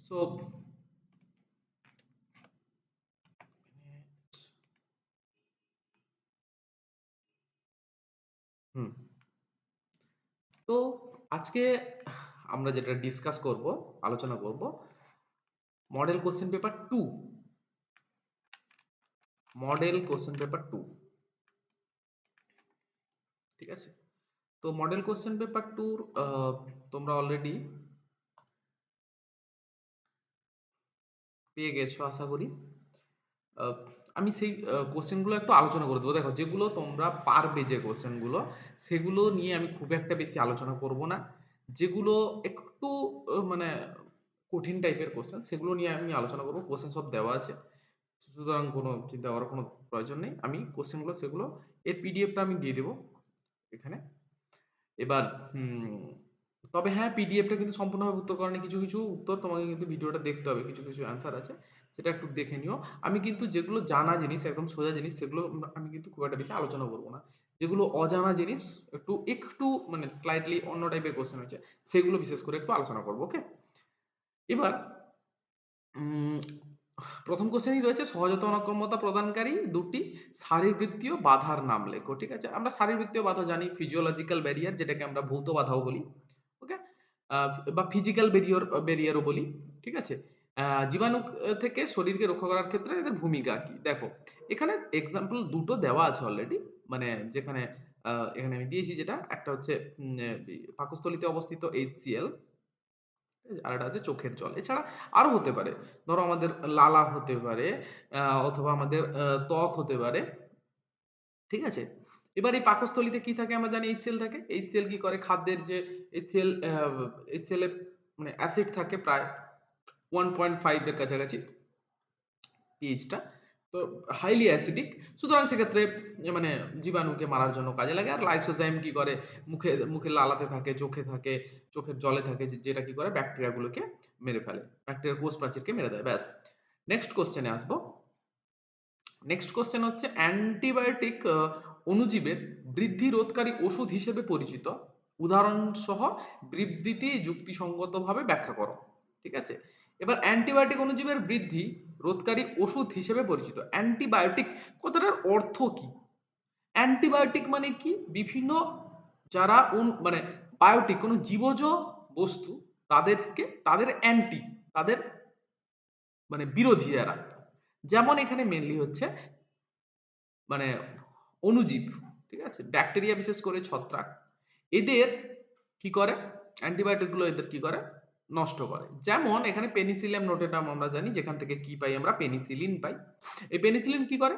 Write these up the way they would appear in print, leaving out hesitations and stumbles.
So হুম তো আজকে আমরা যেটা ডিসকাস করব, আলোচনা করব, model question paper 2। Model question paper 2, ঠিক আছে? তো মডেল কোশ্চেন পেপার 2 তোমরা অলরেডি পেয়ে গেছো আশা করি। আহ, আমি সেই কোশ্চেনগুলো একটু আলোচনা করে দেবো। দেখো, যেগুলো তোমরা পারবে, যে কোশ্চেনগুলো, সেগুলো নিয়ে আমি খুব একটা বেশি আলোচনা করব না। যেগুলো একটু মানে কঠিন টাইপের কোশ্চেন, সেগুলো নিয়ে আমি আলোচনা করবো। কোশ্চেন সব দেওয়া আছে, সুতরাং কোনো চিন্তা করার কোনো প্রয়োজন নেই। আমি কোশ্চেনগুলো, সেগুলো এর পিডিএফটা আমি দিয়ে দেবো এখানে। এবার তবে হ্যাঁ, পিডিএফটা কিন্তু সম্পূর্ণভাবে উত্তর করেনি। কিছু কিছু উত্তর তোমাকে কিন্তু ভিডিওটা দেখতে হবে, কিছু কিছু অ্যান্সার আছে, সেটা একটু দেখে নিও। আমি কিন্তু যেগুলো জানা জিনিস, একদম সোজা জিনিস, সেগুলো আমি কিন্তু খুব একটা বেশি আলোচনা করবো না। যেগুলো অজানা জিনিস, একটু একটু মানে স্লাইটলি অন্য টাইপের কোশ্চেন হচ্ছে, সেগুলো বিশেষ করে একটু আলোচনা করবো। ওকে, এবার উম, প্রথম কোশ্চেনই রয়েছে, সহজাত অনাক্রম্যতা প্রদানকারী দুটি শারীরবৃত্তীয় বাধার নাম লেখো। ঠিক আছে, আমরা শারীরবৃত্তীয় বাধা জানি, ফিজিওলজিক্যাল ব্যারিয়ার, যেটাকে আমরা ভৌত বাধাও বলি। ওকে, বা ফিজিক্যাল ব্যারিয়ারও বলি। ঠিক আছে, জীবাণু থেকে শরীরকে রক্ষা করার ক্ষেত্রে এদের ভূমিকা কি? দেখো, এখানে এক্সাম্পল দুটো দেওয়া আছে অলরেডি, মানে যেখানে এখানে আমি দিয়েছি, যেটা একটা হচ্ছে পাকস্থলীতে অবস্থিত HCl, আর একটা হচ্ছে চোখের জল। এছাড়া আরো হতে পারে, ধরো আমাদের লালা হতে পারে, অথবা আমাদের ত্বক হতে পারে। ঠিক আছে, এবার এই পাকস্থলীতে কি থাকে আমরা জানি, HCl থাকে। HCl কি করে, খাদ্যের যে HCl, HCl এ মানে অ্যাসিড থাকে প্রায় 1.5 এর কাছাকাছি পিএইচটা, তো হাইলি অ্যাসিডিক। সুতরাং সেক্ষেত্রে মানে জীবাণুকে মারার জন্য কাজে লাগে। আর লাইসোজাইম কি করে, মুখে লালাতে থাকে, চোখে থাকে, চোখের জলে থাকে, যেটা কি করে ব্যাকটেরিয়াগুলোকে মেরে ফেলে, ব্যাকটেরিয়ার কোষ প্রাচীরকে মেরে দেয়। ব্যাস, নেক্সট কোশ্চেনে আসবো। নেক্সট কোশ্চেন হচ্ছে, অ্যান্টিবায়োটিক অণুজীবের বৃদ্ধি রোধকারী ওষুধ হিসেবে পরিচিত উদাহরণ সহ বিবৃতি যুক্তিসঙ্গতভাবে ব্যাখ্যা করো। ঠিক আছে, এবার অ্যান্টিবায়োটিক অণুজীবের বৃদ্ধি রোধকারী ওষুধ হিসেবে পরিচিত, অ্যান্টিবায়োটিক কথাটার অর্থ কি? অ্যান্টিবায়োটিক মানে কি? বিভিন্ন যারা মানে বায়োটিক, কোনো জীবজ বস্তু, তাদের অ্যান্টি, তাদের মানে বিরোধী যারা, যেমন এখানে মেনলি হচ্ছে মানে অণুজীব। ঠিক আছে, ব্যাকটেরিয়া, বিশেষ করে ছত্রাক, এদের কি করে, অ্যান্টিবায়োটিক গুলো এদের কি করে, নষ্ট করে। যেমন এখানে পেনিসিলিয়াম নোটেটাম আমরা জানি, যেখান থেকে কি পাই আমরা, পেনিসিলিন পাই। এই পেনিসিলিন কি করে,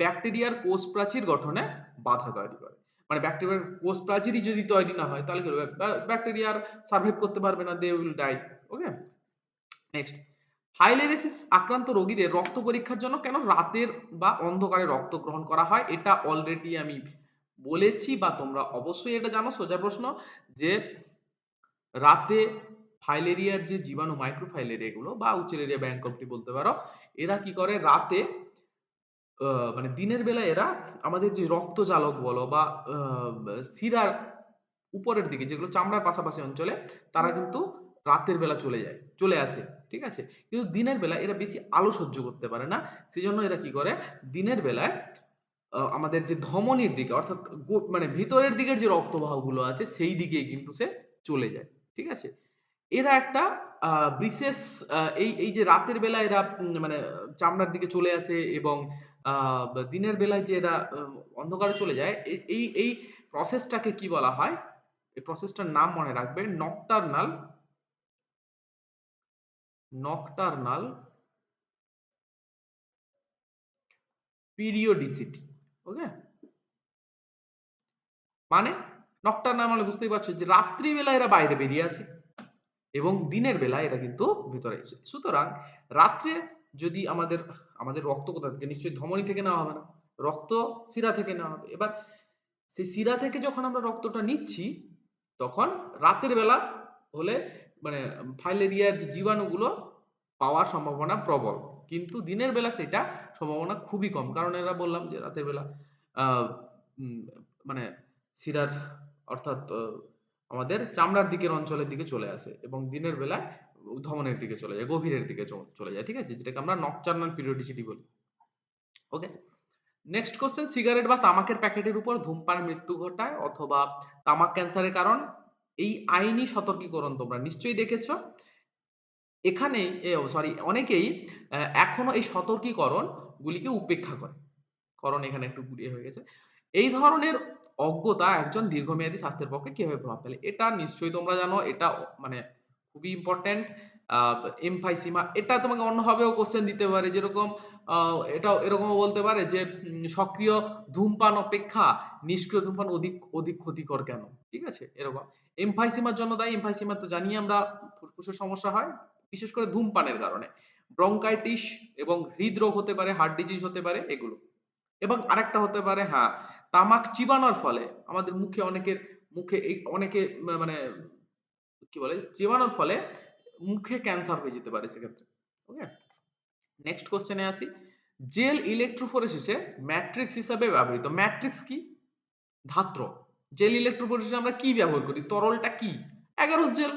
ব্যাকটেরিয়ার কোষ প্রাচীর গঠনে বাধা তৈরি করে। মানে ব্যাকটেরিয়ার কোষ প্রাচীরই যদি তৈরি না হয়, তাহলে কি হবে, ব্যাকটেরিয়ার সার্ভাইভ করতে পারবে না, they will die. Okay, next, filariasis আক্রান্ত রোগীদের রক্ত পরীক্ষার জন্য কেন রাতের বা অন্ধকারে রক্ত গ্রহণ করা হয়? এটা অলরেডি আমি বলেছি, বা তোমরা অবশ্যই এটা জানো, সোজা প্রশ্ন, যে রাতে ফাইলেরিয়ার যে জীবাণু, মাইক্রোফাইলেরিয়া গুলো, বা উচেলেরিয়া ব্যাংকপটি বলতে পারো, এরা কি করে রাতে, মানে দিনের বেলা এরা আমাদের যে রক্তজালক বলো, বা শিরার উপরের দিকে, যেগুলো চামড়ার পাশাপাশি অঞ্চলে, তারা কিন্তু রাতের বেলা চলে আসে। ঠিক আছে, কিন্তু দিনের বেলা এরা বেশি আলো সহ্য করতে পারে না। সেজন্য এরা কি করে, দিনের বেলায় আমাদের যে ধমনীর দিকে, অর্থাৎ মানে ভিতরের দিকের যে রক্তবাহগুলো আছে, সেই দিকে কিন্তু সে চলে যায়। ঠিক আছে, এরা একটা বিশেষ এই এই যে রাতের বেলা এরা মানে চামড়ার দিকে চলে আসে, এবং দিনের বেলায় যে এরা অন্ধকারে চলে যায়, এই প্রসেসটাকে কি বলা হয়? এই প্রসেসটার নাম মনে রাখবে, নকটার্নাল পিরিওডিসিটি। ওকে, মানে নকটার্নাল মানে বুঝতেই পারছো, যে রাত্রিবেলা এরা বাইরে বেরিয়ে আসে, এবং দিনের বেলা এরা কিন্তু ভিতরে আসে। সুতরাং রাত্রে যদি আমাদের আমাদের রক্ত কোথা থেকে, নিশ্চয়ই ধমনী থেকে নেওয়া হবে না, রক্ত শিরা থেকে নেওয়া হবে। এবার সেই শিরা থেকে যখন আমরা রক্তটা নিচ্ছি, তখন রাতের বেলা হলে মানে ফাইলেরিয়ার যে জীবাণুগুলো পাওয়ার সম্ভাবনা প্রবল, কিন্তু দিনের বেলা সেটা সম্ভাবনা খুবই কম। কারণ এরা বললাম যে রাতের বেলা আহ, উম, মানে শিরার, অর্থাৎ আমাদের চামড়ার দিকের অঞ্চলের দিকে চলে আসে এবং দিনের বেলায় ধমনের দিকে চলে যায়, গভীরের দিকে চলে যায়, ঠিক আছে, যেটাকে আমরা নকটার্নাল পিরিয়ডিসিটি বলি। ওকে, নেক্সট কোশ্চেন, সিগারেট বা তামাকের প্যাকেটের উপর ধূমপান মৃত্যু ঘটায় অথবা তামাক ক্যান্সারের কারণ। এই আইনি সতর্কীকরণ তোমরা নিশ্চয়ই দেখেছো। এখানে সরি, অনেকেই এখনো এই সতর্কীকরণ গুলিকে উপেক্ষা করে। করণ এখানে একটু গুলিয়ে হয়ে গেছে। এই ধরনের অজ্ঞতা একজন দীর্ঘমেয়াদী স্বাস্থ্যের পক্ষে কিভাবে প্রভাব ফেলে? এটা নিশ্চয়ই তোমরা জানো। এটা মানে খুবই ইম্পোর্টেন্ট। আ এমফাইসিমা, এটা তোমাকে অন্যভাবেও কোশ্চেন দিতে পারে। যেরকম এটাও এরকমও বলতে পারে যে সক্রিয় ধূমপান অপেক্ষা নিষ্ক্রিয় ধূমপান অধিক অধিক ক্ষতিকর কেন? ঠিক আছে? এরকম। এমফাইসিমার জন্য দায়ী, এমফাইসিমা তো জানি আমরা, ফুসফুসের সমস্যা হয় বিশেষ করে ধূমপানের কারণে। ব্রঙ্কাইটিস এবং হৃদরোগ হতে পারে, হার্ট ডিজিজ হতে পারে এগুলো। এবং আরেকটা হতে পারে, হ্যাঁ, তামাক চিবানোর ফলে আমাদের মুখে অনেকের মুখে এই অনেকে মানে কি বলে, চিবানোর ফলে মুখে ক্যান্সার হয়ে যেতে পারে সেক্ষেত্রে। ওকে, নেক্সট কোশ্চেনে আসি। জেল ইলেকট্রোফোরেসিসে ম্যাট্রিক্স হিসাবে ব্যবহৃত। ম্যাট্রিক্স কি? ধাত্র। জেল ইলেকট্রোফোরেসিসে আমরা কি ব্যবহার করি? তরলটা কি? Agarose gel.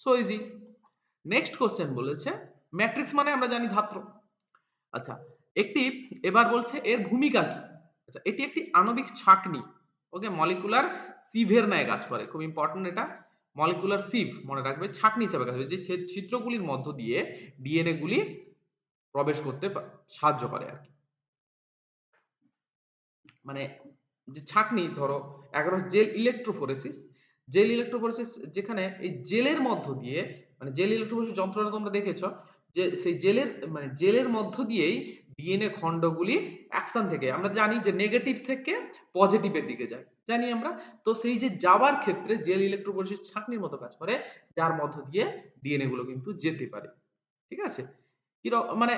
So easy. Next question বলেছে ম্যাট্রিক্স মানে আমরা জানি ধাত্র। আচ্ছা, একটি, এবার বলছে এর ভূমিকা কি? আচ্ছা, এটি একটি আণবিক ছাঁকনি। ওকে, মলিকুলার সিভের ন্যায় কাজ করে। খুব ইম্পর্টেন্ট এটা। মলিকুলার সিভ মনে রাখবে, ছাঁকনি হিসেবে কাজ করে, যে ছিদ্রগুলির মধ্য দিয়ে ডিএনএ গুলি প্রবেশ করতে সাহায্য করে আর কি। মানে যে ছাঁকনি, ধরো 11 জেল ইলেকট্রোফোরেসিস। জেল ইলেকট্রোফোরেসিস যেখানে এই জেলের মধ্য দিয়ে, মানে জেল ইলেকট্রোফোরেসিস যন্ত্রটা তোমরা দেখেছো, যে সেই জেলের মানে জেলের মধ্য দিয়েই ডিএনএ খণ্ডগুলি অ্যাকশন থেকে, আমরা জানি যে নেগেটিভ থেকে পজিটিভের দিকে যায়, জানি আমরা। তো সেই যে যাওয়ার ক্ষেত্রে জেল ইলেকট্রোফোরেসিস ছাঁকনির মতো কাজ করে, যার মধ্য দিয়ে ডিএনএ গুলো কিন্তু যেতে পারে। ঠিক আছে? মানে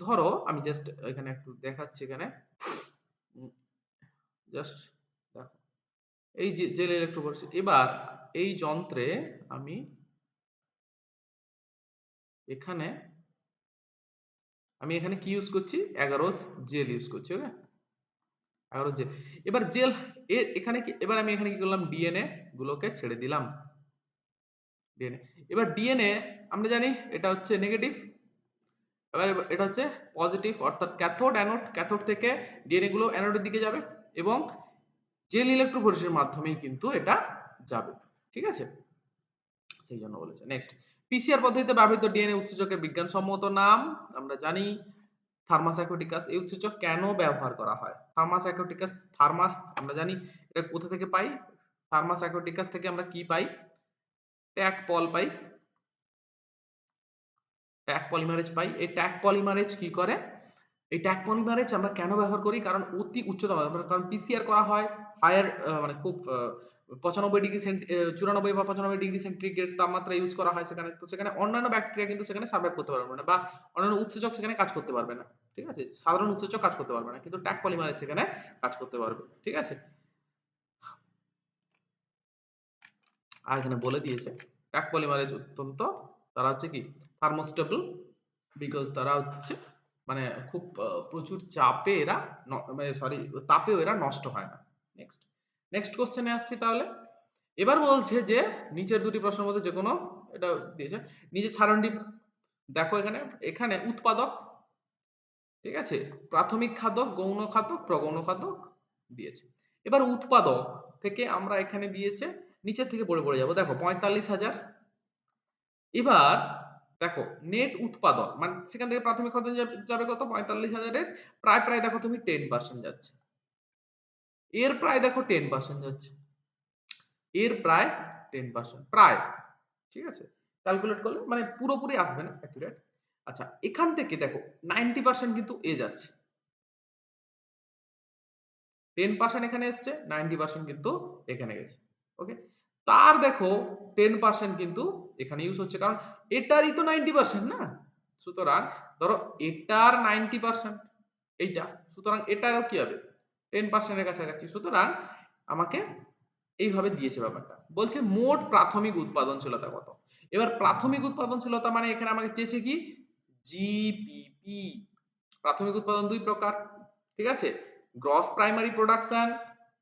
ধরো আমি জাস্ট এখানে একটু দেখাচ্ছি, এখানে জাস্ট দেখো, এই যে জেল ইলেকট্রোফোরেসিস, এবার এই যন্ত্রে আমি এখানে কি ইউজ করছি? 11 জেল ইউজ করছি। ওকে, 11 জেল। এবার জেল এখানে কি, এবার আমি এখানে কি করলাম? ডিএনএ গুলোকে ছেড়ে দিলাম। ডিএনএ, এবার ডিএনএ আমরা জানি এটা হচ্ছে নেগেটিভ, এবার এটা হচ্ছে পজিটিভ, অর্থাৎ ক্যাথোড অ্যানোড। ক্যাথোড থেকে ডিএনএ গুলো অ্যানোডের দিকে যাবে এবং জেল ইলেকট্রোফোরেসিসের মাধ্যমেই কিন্তু এটা যাবে। ঠিক আছে? সেই জন্য বলেছে। নেক্সট, পিসিআর পদ্ধতিতে ব্যবহৃত ডিএনএ উৎসেচকের বিজ্ঞানসম্মত নাম আমরা জানি, থার্মাসাইকোটিকাস। এই উৎসেচক কেন ব্যবহার করা হয়? থার্মাসাইকোটিকাস, থার্মাস আমরা জানি এটা কোথা থেকে পাই? থার্মাসাইকোটিকাস থেকে আমরা কি পাই? ট্যাগ পল পাই, ট্যাগ পলিমারেজ পাই। এই ট্যাগ পলিমারেজ কি করে? এই ট্যাগ পলিমারেজ আমরা কেন ব্যবহার করি? কারণ অতি উচ্চ তাপমাত্রা, কারণ পিসিআর করা হয় হায়ার, মানে খুব 95 ডিগ্রি 94 বা 95 ডিগ্রি সেন্টিগ্রেড তাপমাত্রা ইউজ করা হয় সেখানে। তো সেখানে অন্যান্য ব্যাকটেরিয়া কিন্তু সেখানে সার্ভাইভ করতে পারবে না, বা অন্যান্য উৎসেচক সেখানে কাজ করতে পারবে না। ঠিক আছে? সাধারণ উৎসেচক কাজ করতে পারবে না, কিন্তু ট্যাগ পলিমারেজ সেখানে কাজ করতে পারবে। ঠিক আছে? আর এখানে বলে দিয়েছে ট্যাগ পলিমারেজ অত্যন্ত, তারা হচ্ছে কি থার্মোস্টেবল, বিকজ তারা হচ্ছে মানে খুব প্রচুর চাপে এরা মানে সরি তাপেও এরা নষ্ট হয় না। নেক্সট, নেক্সট কোশ্চেনে আসছি তাহলে। এবার বলছে যে নিচের দুটি প্রশ্নের মধ্যে যে কোনো, এটা দিয়েছে নিচে সারণটি দেখো, এখানে এখানে উৎপাদক, ঠিক আছে, প্রাথমিক খাদক, গৌণ খাদক, প্রগৌণ খাদক দিয়েছে। এবার উৎপাদক থেকে আমরা এখানে দিয়েছে, নিচের থেকে পড়ে পড়ে যাবো। দেখো 45,000। এবার দেখো নেট উৎপাদন, মানে সেখান থেকে প্রাথমিক খরচ যাবে কত? 45,000-এর প্রায় প্রায় দেখো তুমি 10% যাচ্ছে। এর প্রায় দেখো 10% যাচ্ছে। এর প্রায় 10%, প্রায়। ঠিক আছে? ক্যালকুলেট করলে মানে পুরোপুরি আসবে না অ্যাকুরেট। আচ্ছা, এখান থেকে দেখো 90% কিন্তু এ যাচ্ছে। 10% এখানে এসছে, 90% কিন্তু এখানে গেছে। ওকে, তার দেখো 10% কিন্তু এখানে ইউজ হচ্ছে, কারণ এটারই তো 90% না। সুতরাং ধরো এটার 90% এইটা, সুতরাং এটারও কি হবে? 10% এর কাছাকাছি। সুতরাং আমাকে এইভাবে দিয়েছে ব্যাপারটা। বলছে মোট প্রাথমিক উৎপাদনশীলতা কত? এবার প্রাথমিক উৎপাদনশীলতা মানে এখানে আমাকে চেয়েছে কি? জিপিপি। প্রাথমিক উৎপাদন দুই প্রকার, ঠিক আছে? Gross primary production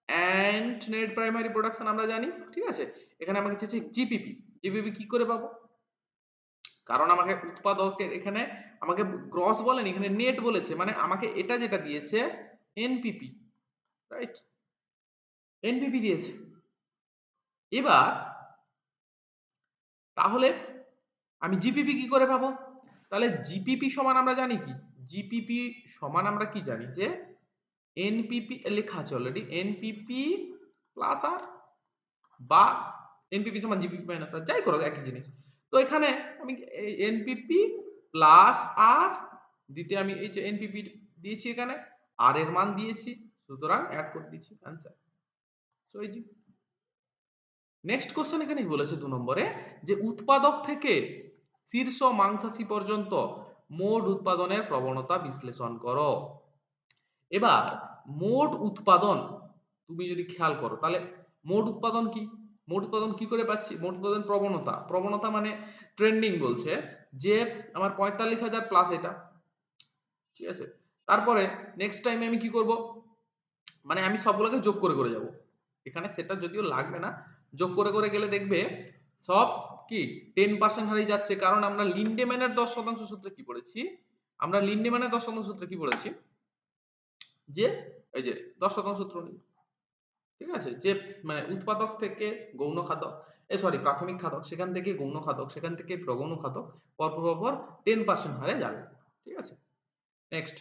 and net primary production আমরা জানি, ঠিক আছে। এখানে আমাকে চেয়েছে জিপিপি। জিপিপি কি করে পাবো? কারণ আমাকে উৎপাদকের এখানে আমাকে গ্রস বলেনি, এখানে নেট বলেছে, মানে আমাকে এটা যেটা দিয়েছে এনপিপি, রাইট? এনপিপি দিয়েছে। এবার তাহলে আমি জিপিপি কি করে পাবো? তাহলে জিপিপি সমান আমরা জানি কি, জিপিপি সমান আমরা কি জানি যে এনপিপি লেখা আছে অলরেডি, এনপিপি প্লাস আর বা এনপিপি সমান জিপিপি মাইনাস আর, যাই করো একই জিনিস। তো এখানে আমি এনপিপি প্লাস আর দিতে আমি এই যে এনপিপি দিয়েছি, এখানে আর এর মান দিয়েছি, সুতরাং অ্যাড করে দিচ্ছি, answer. So easy. Next question এখানেই বলেছে 2 নম্বরে যে উৎপাদক থেকে শীর্ষ মাংসাশী পর্যন্ত মোট উৎপাদনের প্রবণতা বিশ্লেষণ করো। এবার মোট উৎপাদন তুমি যদি খেয়াল করো তাহলে মোট উৎপাদন কি, মোট উৎপাদন কি করে পাচ্ছি? মোট উৎপাদন প্রবণতা, প্রবণতা মানে ট্রেন্ডিং বলছে যে আমার 45,000 প্লাস এটা, ঠিক আছে। তারপরে নেক্সট টাইমে আমি কি করব, মানে আমি সবগুলোকে যোগ করে করে যাব, এখানে সেটা যদিও লাগবে না, যোগ করে করে গেলে দেখবে সব কি 10% হারিয়ে যাচ্ছে, কারণ আমরা লিন্ডেম্যানের 10% সূত্রে কি পড়েছি, আমরা লিন্ডেম্যানের 10% সূত্রে কি পড়েছি যে এই যে 10% সূত্র নেই, ঠিক আছে, যে মানে উৎপাদক থেকে গৌণ খাদক, সরি প্রাথমিক খাদক, সেখান থেকে গৌণ খাদক, সেখান থেকে প্রগৌণ খাদক পরপর 10% হারে যাবে, ঠিক আছে। নেক্সট,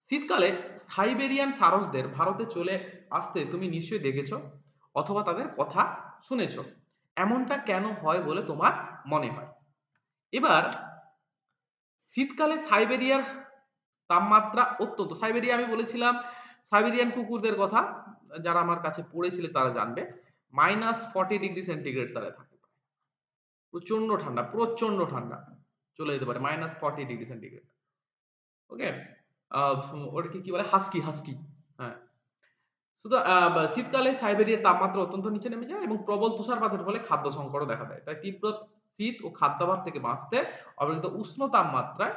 শীতকালে সাইবেরিয়ান সারসদের ভারতে চলে আসতে তুমি নিশ্চয়ই দেখেছো অথবা তাদের কথা শুনেছো, এমনটা কেন হয় বলে তোমার মনে হয়? এবার শীতকালে সাইবেরিয়ার তাপমাত্রা অত্যন্ত, সাইবেরিয়া আমি বলেছিলাম সাইবেরিয়ান কুকুরদের কথা, যারা আমার কাছে পড়েছিল তারা জানবে, -40°C তারা থাকে, প্রচন্ড ঠান্ডা, প্রচন্ড ঠান্ডা চলে যেতে পারে -40°C। ওকে, ওটাকে কি বলে, হাস্কি, হাস্কি, হ্যাঁ। শুধু শীতকালে সাইবেরিয়ার তাপমাত্রা অত্যন্ত নিচে নেমে যায় এবং প্রবল তুষারপাতের ফলে খাদ্য সংকটও দেখা দেয়। তাই তীব্র শীত ও খাদ্যাভাব থেকে বাঁচতে অবহেলিত উষ্ণ তাপমাত্রায়,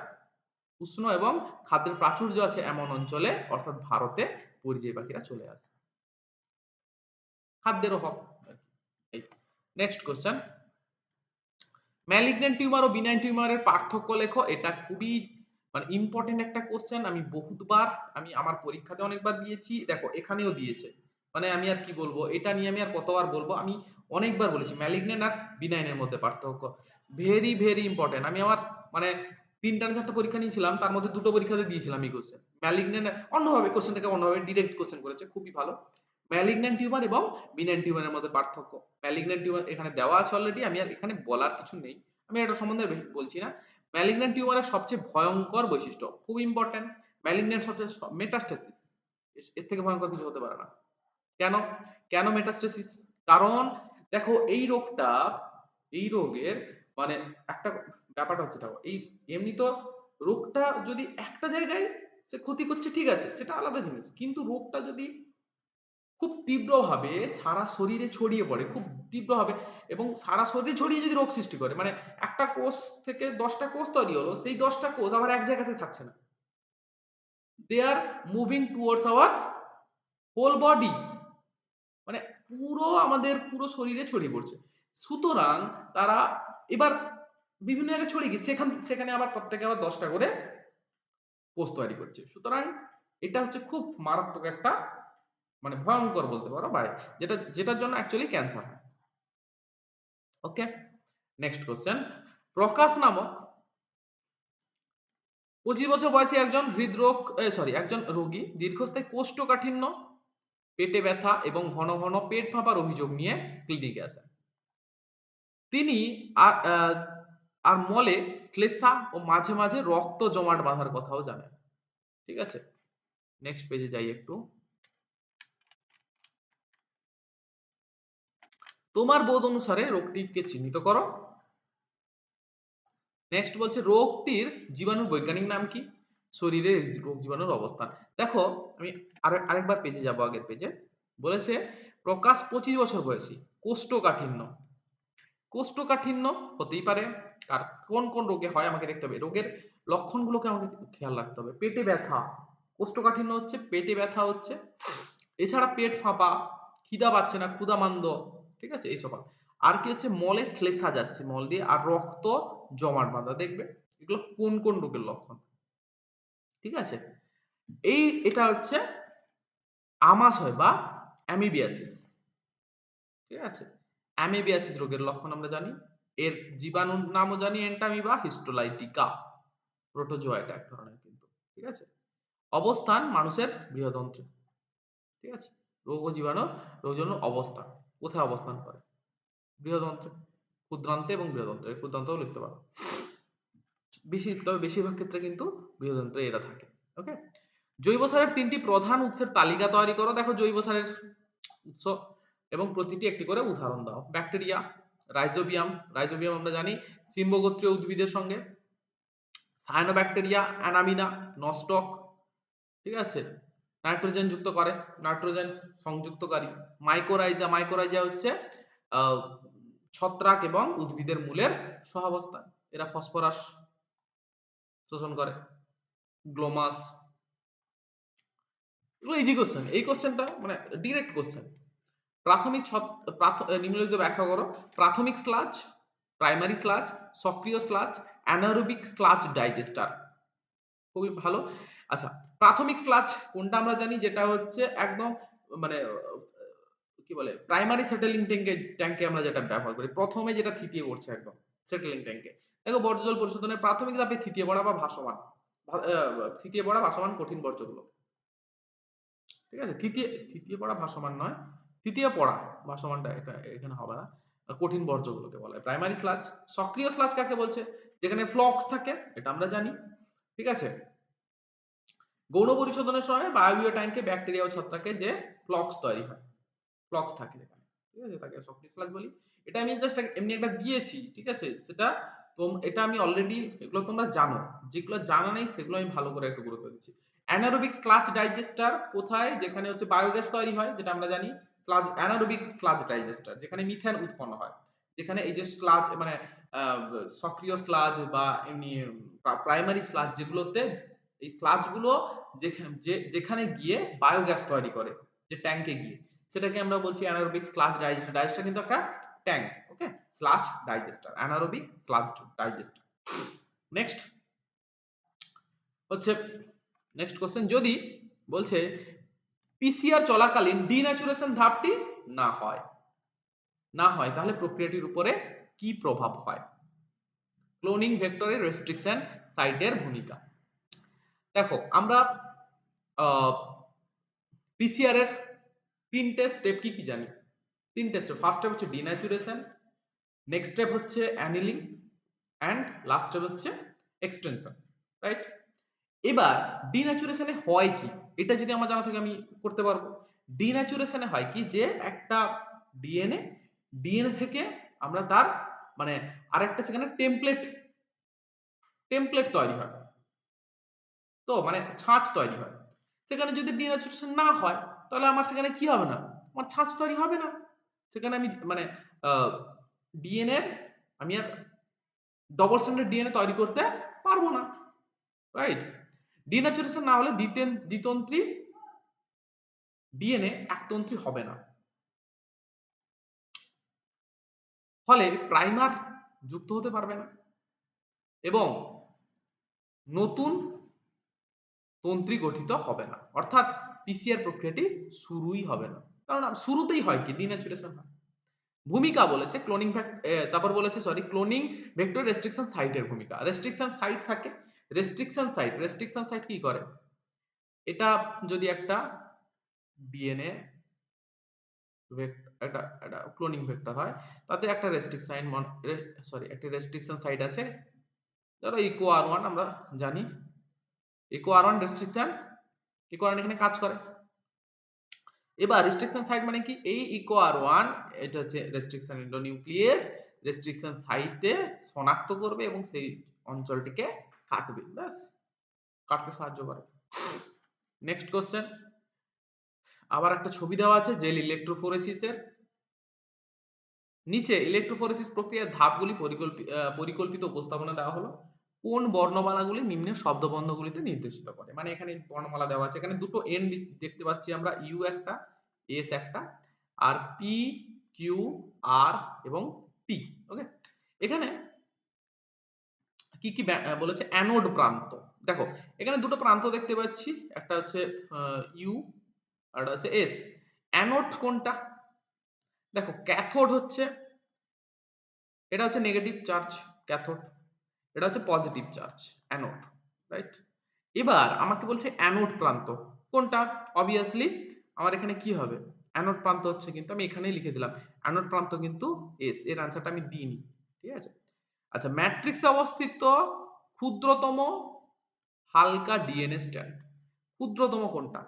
উষ্ণ এবং খাদ্যের প্রাচুর্য আছে এমন অঞ্চলে অর্থাৎ ভারতে পরিযায়ী পাখিরা চলে আসে, খাদ্যের অভাব আরকি। এই নেক্সট কোয়েশ্চেন, ম্যালিগন্যান্ট টিউমার ও বিনাইন টিউমারের পার্থক্য লেখো। এটা খুবই মানে ইম্পর্টেন্ট একটা কোশ্চেন, আমি বহুতবার আমি আমার পরীক্ষাতে অনেকবার দিয়েছি, দেখো এখানেও দিয়েছে, মানে আমি আর কি বলবো, এটা নিয়ে আমি আর কতবার বলবো, আমি অনেকবার বলেছি ম্যালিগন্যান্ট আর বিনাইনের মধ্যে পার্থক্য ভেরি ভেরি ইম্পর্টেন্ট। আমি আমার মানে 3টা না 4টা পরীক্ষা নিয়েছিলাম, তার মধ্যে 2টো পরীক্ষাতে দিয়েছিলাম এই কোশ্চেন। ম্যালিগন্যান্ট অন্যভাবে কোশ্চেনটাকে অন্যভাবে ডিরেক্ট কোশ্চেন করেছে, খুবই ভালো। ম্যালিগন্যান্ট টিউমার এবং বিনাইন টিউমারের মধ্যে পার্থক্য। ম্যালিগন্যান্ট টিউমার এখানে দেওয়া আছে অলরেডি, আমি আর এখানে বলার কিছু নেই, আমি এটা সম্বন্ধে বলছি না। ম্যালিগন্যান্ট টিউমারের সবচেয়ে ভয়ঙ্কর বৈশিষ্ট্য, খুব ইম্পর্টেন্ট, ম্যালিগন্যান্ট সবচেয়ে মেটাস্টেসিস, এর থেকে ভয়ঙ্কর কিছু হতে পারে না। কেন? কেন মেটাস্টেসিস? কারণ দেখো এই রোগটা, এই রোগের মানে একটা ব্যাপারটা হচ্ছে, দেখো এই এমনি তো রোগটা যদি একটা জায়গায় সে ক্ষতি করছে ঠিক আছে, সেটা আলাদা জিনিস, কিন্তু রোগটা যদি খুব তীব্রভাবে সারা শরীরে ছড়িয়ে পড়ে, খুব তীব্রভাবে এবং সারা শরীরে ছড়িয়ে যদি রোগ সৃষ্টি করে, মানে একটা কোষ থেকে 10টা কোষ তৈরি হলো, সেই 10টা কোষ আবার এক জায়গাতে থাকছে না, they are moving towards our whole body, মানে পুরো আমাদের পুরো শরীরে ছড়িয়ে পড়ছে। সুতরাং তারা এবার বিভিন্ন জায়গায় ছড়িয়ে গিয়ে সেখানে আবার প্রত্যেকে আবার 10টা করে কোষ তৈরি করছে। সুতরাং এটা হচ্ছে খুব মারাত্মক একটা মানে ভয়ঙ্কর বলতে পারো, বা যেটার জন্য অ্যাকচুয়ালি ক্যান্সার হয়। ওকে, নেক্সট কোশ্চেন, প্রকাশ নামক 25 বছর বয়সী একজন হৃদরোগ একজন রোগী দীর্ঘস্থায়ী কোষ্ঠকাঠিন্য, পেটে ব্যথা এবং ঘন ঘন পেট ফাঁপার অভিযোগ নিয়ে ক্লিনিকে আসেন। তিনি আর আর মলে শ্লেষ্মা ও মাঝে মাঝে রক্ত জমাট বাঁধার কথাও জানেন, ঠিক আছে। নেক্সট পেজে যাই একটু, তোমার বোধ অনুসারে রোগটিকে চিহ্নিত করো। নেক্সট বলছে রোগটির জীবাণুর বৈজ্ঞানিক নাম কি, শরীরে রোগ জীবাণুর অবস্থান। দেখো আমি আরেকবার পেজে যাব, আগের পেজে বলেছে প্রকাশ 25 বছর বয়সী, কোষ্ঠকাঠিন্য, কোষ্ঠকাঠিন্য হতেই পারে, আর কোন কোন রোগে হয় আমাকে দেখতে হবে, রোগের লক্ষণগুলোকে আমাকে খেয়াল রাখতে হবে। পেটে ব্যথা, কোষ্ঠকাঠিন্য হচ্ছে পেটে ব্যথা হচ্ছে, এছাড়া পেট ফাঁপা, খিদা পাচ্ছে না, ক্ষুধামান্দ, ঠিক আছে, এই সকল। আর কি হচ্ছে মলে শ্লেষা যাচ্ছে মল দিয়ে, আর রক্ত জমাট বাঁধা, দেখবে এগুলো কোন কোন রোগের লক্ষণ, ঠিক আছে। এটা হচ্ছে আমাশয় বা অ্যামিবিয়াসিস, ঠিক আছে। অ্যামিবিয়াসিস রোগের লক্ষণ আমরা জানি, এর জীবাণুর নামও জানি এন্টামিবা হিস্টোলাইটিকা, প্রোটোজোয়া এটা এক ধরনের কিন্তু, ঠিক আছে। অবস্থান মানুষের বৃহদন্ত্রে, ঠিক আছে। রোগ ও জীবাণু রোগজন্য অবস্থান, কোথায় অবস্থান করে, বৃহদন্ত্রে, ক্ষুদ্রান্তে এবং বৃহদন্ত্রে, ক্ষুদ্রান্তেও লিখতে পারো। তবে বেশিরভাগ ক্ষেত্রে কিন্তু বৃহদন্ত্রে এরা থাকে। ওকে, জৈব সারের ৩টি প্রধান উৎসের তালিকা তৈরি করো। দেখো জৈব সারের উৎস এবং প্রতিটি একটি করে উদাহরণ দাও। ব্যাকটেরিয়া, রাইজোবিয়াম, রাইজোবিয়াম আমরা জানি সিম্বগোত্রীয় উদ্ভিদের সঙ্গে, সায়ানোব্যাকটেরিয়া, অ্যানামিনা, নস্টক, ঠিক আছে, নাইট্রোজেন যুক্ত করে, নাইট্রোজেন সংযুক্তকারী। মাইকোরাইজা, মাইকোরাইজা হচ্ছে আহ, ছত্রাক এবং উদ্ভিদের মূলের সহাবস্থান, এরা ফসফরাস শোষণ করে। গ্লোমাস, এগুলো ইজি কোশ্চেন, এই কোশ্চেনটা মানে ডিরেক্ট কোশ্চেন। প্রাথমিক নিম্নলিখিত ব্যাখ্যা করো। প্রাথমিক স্লাজ, প্রাইমারি স্লাজ, সক্রিয় স্লাজ, অ্যানারোবিক স্লাজ ডাইজেস্টার, খুবই ভালো। আচ্ছা, প্রাথমিক স্লাজ কোনটা আমরা জানি, যেটা হচ্ছে একদম মানে কি বলে প্রাইমারি সেটেলিং ট্যাঙ্কে আমরা যেটা ব্যবহার করি, প্রথমে যেটা থিতিয়ে পড়ছে একদম সেটেলিং ট্যাঙ্কে। দেখো বর্জ্য জল পরিশোধনের প্রাথমিক ধাপে থিতিয়ে পড়া বা ভাসমান, থিতিয়ে পড়া ভাসমান কঠিন বর্জ্যগুলো, ঠিক আছে। তৃতীয় পড়া ভাসমান নয়, তৃতীয় পড়া, ভাসমানটা এটা এখানে হবে না। কঠিন বর্জ্যগুলোকে বলা হয় প্রাইমারি স্লাজ। সক্রিয় স্লাজ কাকে বলছে, যেখানে ফ্লক্স থাকে, এটা আমরা জানি, ঠিক আছে। গৌণ পরিশোধনের সময় বায়বীয় ট্যাঙ্কে ব্যাকটেরিয়া ও ছত্রাকে যে ফ্লক্স তৈরি হয়, ফ্লক্স থাকে এখানে, ঠিক আছে, তাকে সক্রিয় স্লাজ বলি। এটা আমি জাস্ট এমনি একটা দিয়েছি, ঠিক আছে, সেটা এটা আমি অলরেডি, এগুলো তোমরা জানো, যেগুলো জানা নেই সেগুলো আমি ভালো করে একটু গুরুত্ব দিচ্ছি। অ্যানারোবিক স্লাজ ডাইজেস্টার কোথায়, যেখানে হচ্ছে বায়োগ্যাস তৈরি হয়, যেটা আমরা জানি। স্লাজ, অ্যানারোবিক স্লাজ ডাইজেস্টার যেখানে মিথেন উৎপন্ন হয়, যেখানে এই যে স্লাজ মানে সক্রিয় স্লাজ বা এমনি প্রাইমারি স্লাজ, যেগুলোতে এই স্লাজ গুলো যেখানে গিয়ে বায়োগ্যাস তৈরি করে, যে ট্যাঙ্কে গিয়ে, সেটাকে আমরা বলছি অ্যানারোবিক স্লাজ ডাইজেস্টার। ডাইজেস্টার কিন্তু একটা tank, okay, sludge digester, anaerobic sludge digester. Next হচ্ছে নেক্সট কোশ্চেন, যদি বলছে পিসিআর চলাকালীন ডিন্যাচুরেশন ধাপটি না হয়, তাহলে প্রক্রিয়াটির উপরে কি প্রভাব হয়। ক্লোনিং ভেক্টরের রেস্ট্রিকশন সাইটের ভূমিকা। দেখো আমরা পিসিআর এর 3টে স্টেপ কি কি জানি, 3টে স্টেপ। ফার্স্ট স্টেপ হচ্ছে ডিন্যাচুরেশন, নেক্সট স্টেপ হচ্ছে অ্যানিলিং, অ্যান্ড লাস্ট স্টেপ হচ্ছে এক্সটেনশন, রাইট। এবার ডিন্যাচুরেশনে হয় কি, এটা যদি আমার জানা থাকে আমি করতে পারবো। ডিন্যাচুরেশনে হয় কি, যে একটা ডিএনএ থেকে আমরা তার মানে আরেকটা সেখানে টেমপ্লেট তৈরি হয়, তো মানে ছাঁচ তৈরি হয়। সেখানে যদি ডিন্যাচুরেশন না হয়, তাহলে আমার সেখানে কি হবে না, আমার ছাঁচ তৈরি হবে না। সেখানে আমি মানে ডিএনএ আমি আর ডবল স্ট্যান্ডার্ড ডিএনএ তৈরি করতে পারবো না, রাইট। ডিন্যাচুরেশন না হলে দ্বিতন্ত্রী ডিএনএ একতন্ত্রী হবে না, ফলে প্রাইমার যুক্ত হতে পারবে না এবং নতুন তন্ত্রী গঠিত হবে না, অর্থাৎ পিসিআর প্রক্রিয়াটি শুরুই হবে না। কারণ শুরুতেই হয় কি, ডিন্যাচুরেশন হয়। ভূমিকা বলেছে ক্লোনিং তারপর বলেছে ক্লোনিং ভেক্টর রেস্ট্রিকশন সাইটের ভূমিকা। রেস্ট্রিকশন সাইট থাকে, রেস্ট্রিকশন সাইট কি করে, এটা যদি একটা ডিএনএ একটা ক্লোনিং ভেক্টর হয়, তাতে একটা রেস্ট্রিকশন সাইট আছে, ধরো ইকো আর1 আমরা জানি, ইকো আর1 রেস্ট্রিকশন, ইকো আর1 এখানে কাজ করে। এবার রেস্ট্রিকশন সাইট মানে কি, এই ইকো আর1 এটা হচ্ছে রেস্ট্রিকশন এন্ডোনিউক্লিয়েজ, রেস্ট্রিকশন সাইটে শনাক্ত করবে এবং সেই অঞ্চলটিকে কাটবে, ব্যাস, কাটতে সাহায্য করে। নেক্সট কোশ্চেন, আবার একটা ছবি দেওয়া আছে জেল ইলেকট্রোফোরেসিসের। নিচে ইলেকট্রোফোরেসিস প্রক্রিয়ার ধাপগুলি পরিকল্পিত উপস্থাপনা দেওয়া হলো। কোন বর্ণমালাগুলি নিম্নের শব্দবন্ধগুলিতে নির্দেশিত করে? মানে এখানে বর্ণমালা দেওয়া আছে, এখানে দুটো এন দেখতে পাচ্ছি আমরা, ইউ একটা, এস একটা, আর পি, কিউ, আর এবং টি। ওকে, এখানে কি কি বলেছে? অ্যানোড প্রান্ত। দেখো এখানে দুটো প্রান্ত দেখতে পাচ্ছি, একটা হচ্ছে ইউ আর একটা হচ্ছে এস। অ্যানোড কোনটা? দেখো ক্যাথোড হচ্ছে, এটা হচ্ছে নেগেটিভ চার্জ ক্যাথোড, এটা হচ্ছে পজিটিভ চার্জ অ্যানোড, রাইট? এবার আমাকে বলছে অ্যানোড প্রান্ত কোনটা? অবভিয়াসলি আমার এখানে কি হবে? অ্যানোড প্রান্ত হচ্ছে, কিন্তু আমি এখানেই লিখে দিলাম অ্যানোড প্রান্ত কিন্তু এস, এর আনসারটা আমি দিইনি, ঠিক আছে? আচ্ছা, ম্যাট্রিক্সে অবস্থিত ক্ষুদ্রতম হালকা ডিএনএ স্ট্র্যান্ড, ক্ষুদ্রতম কোনটা?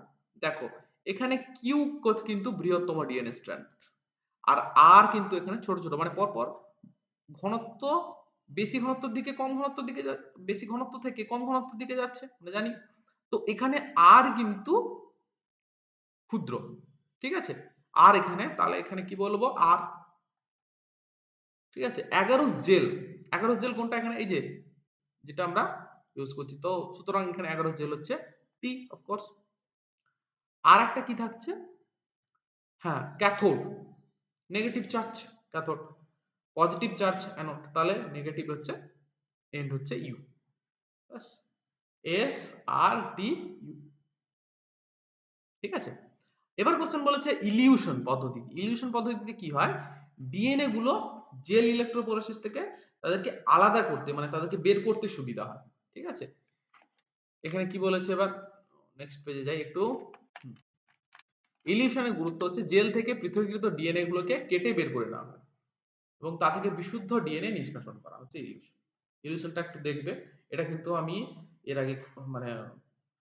দেখো এখানে কিউ কিন্তু বৃহত্তম ডিএনএ স্ট্র্যান্ড, আর আর কিন্তু এখানে ছোট ছোট, মানে পরপর ঘনত্ব বেশি ঘনত্বের দিকে কম ঘনত্বের দিকে বেশি ঘনত্ব থেকে কম ঘনত্বের দিকে যাচ্ছে, আমরা জানি। তো এখানে আর কিন্তু ক্ষুদ্র, ঠিক আছে? আর এখানে তাহলে এখানে কি বলবো? আর, ঠিক আছে? 11 জেল, 11 জেল কোনটা এখানে? এই যে যেটা আমরা ইউজ করছি, তো সুতরাং এখানে 11 জেল হচ্ছে টি, অফ কোর্স। আর একটা কি থাকছে? হ্যাঁ, cathode, negative charge cathode, positive charge anode, তাহলে নেগেটিভ হচ্ছে, এন্ড হচ্ছে ইউ, বাস। এস আর টি ইউ, ঠিক আছে? এবার কোশ্চেন বলেছে ইলিউশন পদ্ধতি। ইলিউশন পদ্ধতিতে কি হয়? ডিএনএ গুলো জেল ইলেকট্রোফোরেসিস থেকে তাদেরকে আলাদা করতে, মানে তাদেরকে বের করতে সুবিধা হয়, ঠিক আছে? এখানে কি বলেছে এবার? নেক্সট পেজে যাই একটু। ইলিউশনের গুরুত্ব হচ্ছে জেল থেকে পৃথকীকৃত ডিএনএ গুলোকে কেটে বের করে নেওয়া হয় এবং তা থেকে বিশুদ্ধ ডিএনএ নিষ্কাশন করা হচ্ছে ইলিউশন। ইলিউশনটা একটু দেখবে, এটা কিন্তু আমি এর আগে মানে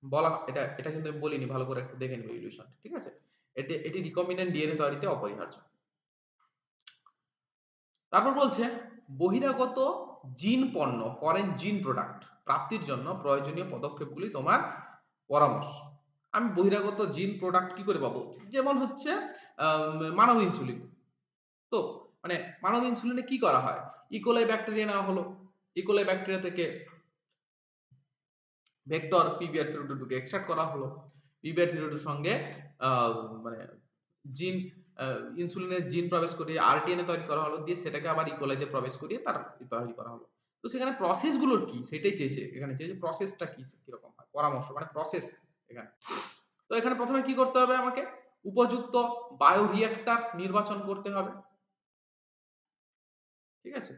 বলা, এটা এটা কিন্তু আমি বলিনি, ভালো করে একটু দেখে নেবে ইলিউশন, ঠিক আছে? এটি রিকম্বিনেন্ট ডিএনএ তৈরিতে অপরিহার্য। তারপর বলছে বহিরাগত জিন পণ্য, ফরেন জিন প্রোডাক্ট প্রাপ্তির জন্য প্রয়োজনীয় পদক্ষেপগুলি তোমার পরামর্শ। আমি বহিরাগত জিন প্রোডাক্ট কি করে পাবো? যেমন হচ্ছে মানব ইনসুলিন। তো মানে মানব ইনসুলিনে কি করা হয়? ইকোলাই ব্যাকটেরিয়া নেওয়া হলো, ইকোলাই ব্যাকটেরিয়া থেকে ভেক্টর পিবিআর-32 কে এক্সট্রাক্ট করা হলো, পিবিআর-32 সঙ্গে আহ, মানে জিন, ইনসুলিনের জিন প্রবেশ করিয়ে আরটিএনএ তৈরি করা হলো, দিয়ে সেটাকে আবার ইকোলাইতে প্রবেশ করিয়ে তার তৈরি করা হলো। তো সেখানে প্রসেস গুলো কি সেটাই চেয়েছে, এখানে চেয়েছে প্রসেসটা কি কিরকম হয়, পরামর্শ মানে প্রসেস এখানে। তো এখানে প্রথমে কি করতে হবে? আমাকে উপযুক্ত বায়ো রিঅ্যাক্টর নির্বাচন করতে হবে, ঠিক আছে?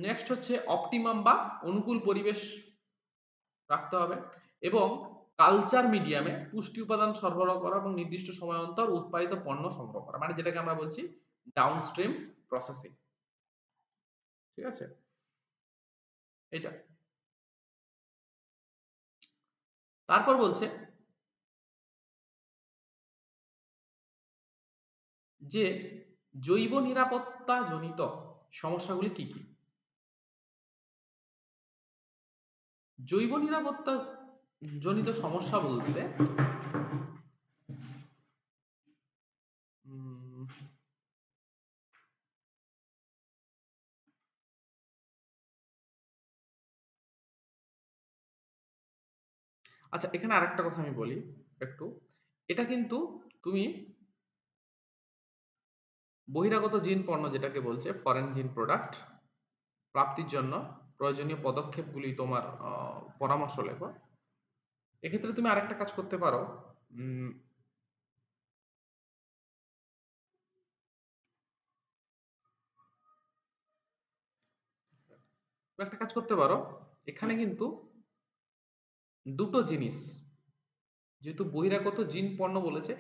নেক্সট হচ্ছে অপটিমাম বা অনুকূল পরিবেশ রাখতে হবে, এবং কালচার মিডিয়ামে পুষ্টি উপাদান সরবরাহ করা এবং নির্দিষ্ট সময় অন্তর উৎপাদিত পণ্য সংগ্রহ করা, মানে যেটাকে আমরা বলছি ডাউনস্ট্রিম প্রসেসিং, ঠিক আছে? এটা। তারপর বলছে যে জৈব নিরাপত্তা জনিত সমস্যাগুলি কি কি? জৈব নিরাপত্তা জনিত সমস্যা বলতে উম, আচ্ছা, এখানে আরেকটা কথা আমি বলি একটু। এটা কিন্তু তুমি বহিরাগত জিন পণ্য যেটাকে বলছে ফরেন জিন প্রোডাক্ট প্রাপ্তির জন্য প্রয়োজনীয় পদক্ষেপগুলি তোমার পরামর্শ লেখো। এক্ষেত্রে তুমি আরেকটা কাজ করতে পারো, উম, তুমি একটা কাজ করতে পারো, এখানে কিন্তু দুটো জিনিস, যেহেতু বহিরাগত জিন পণ্য বলেছে,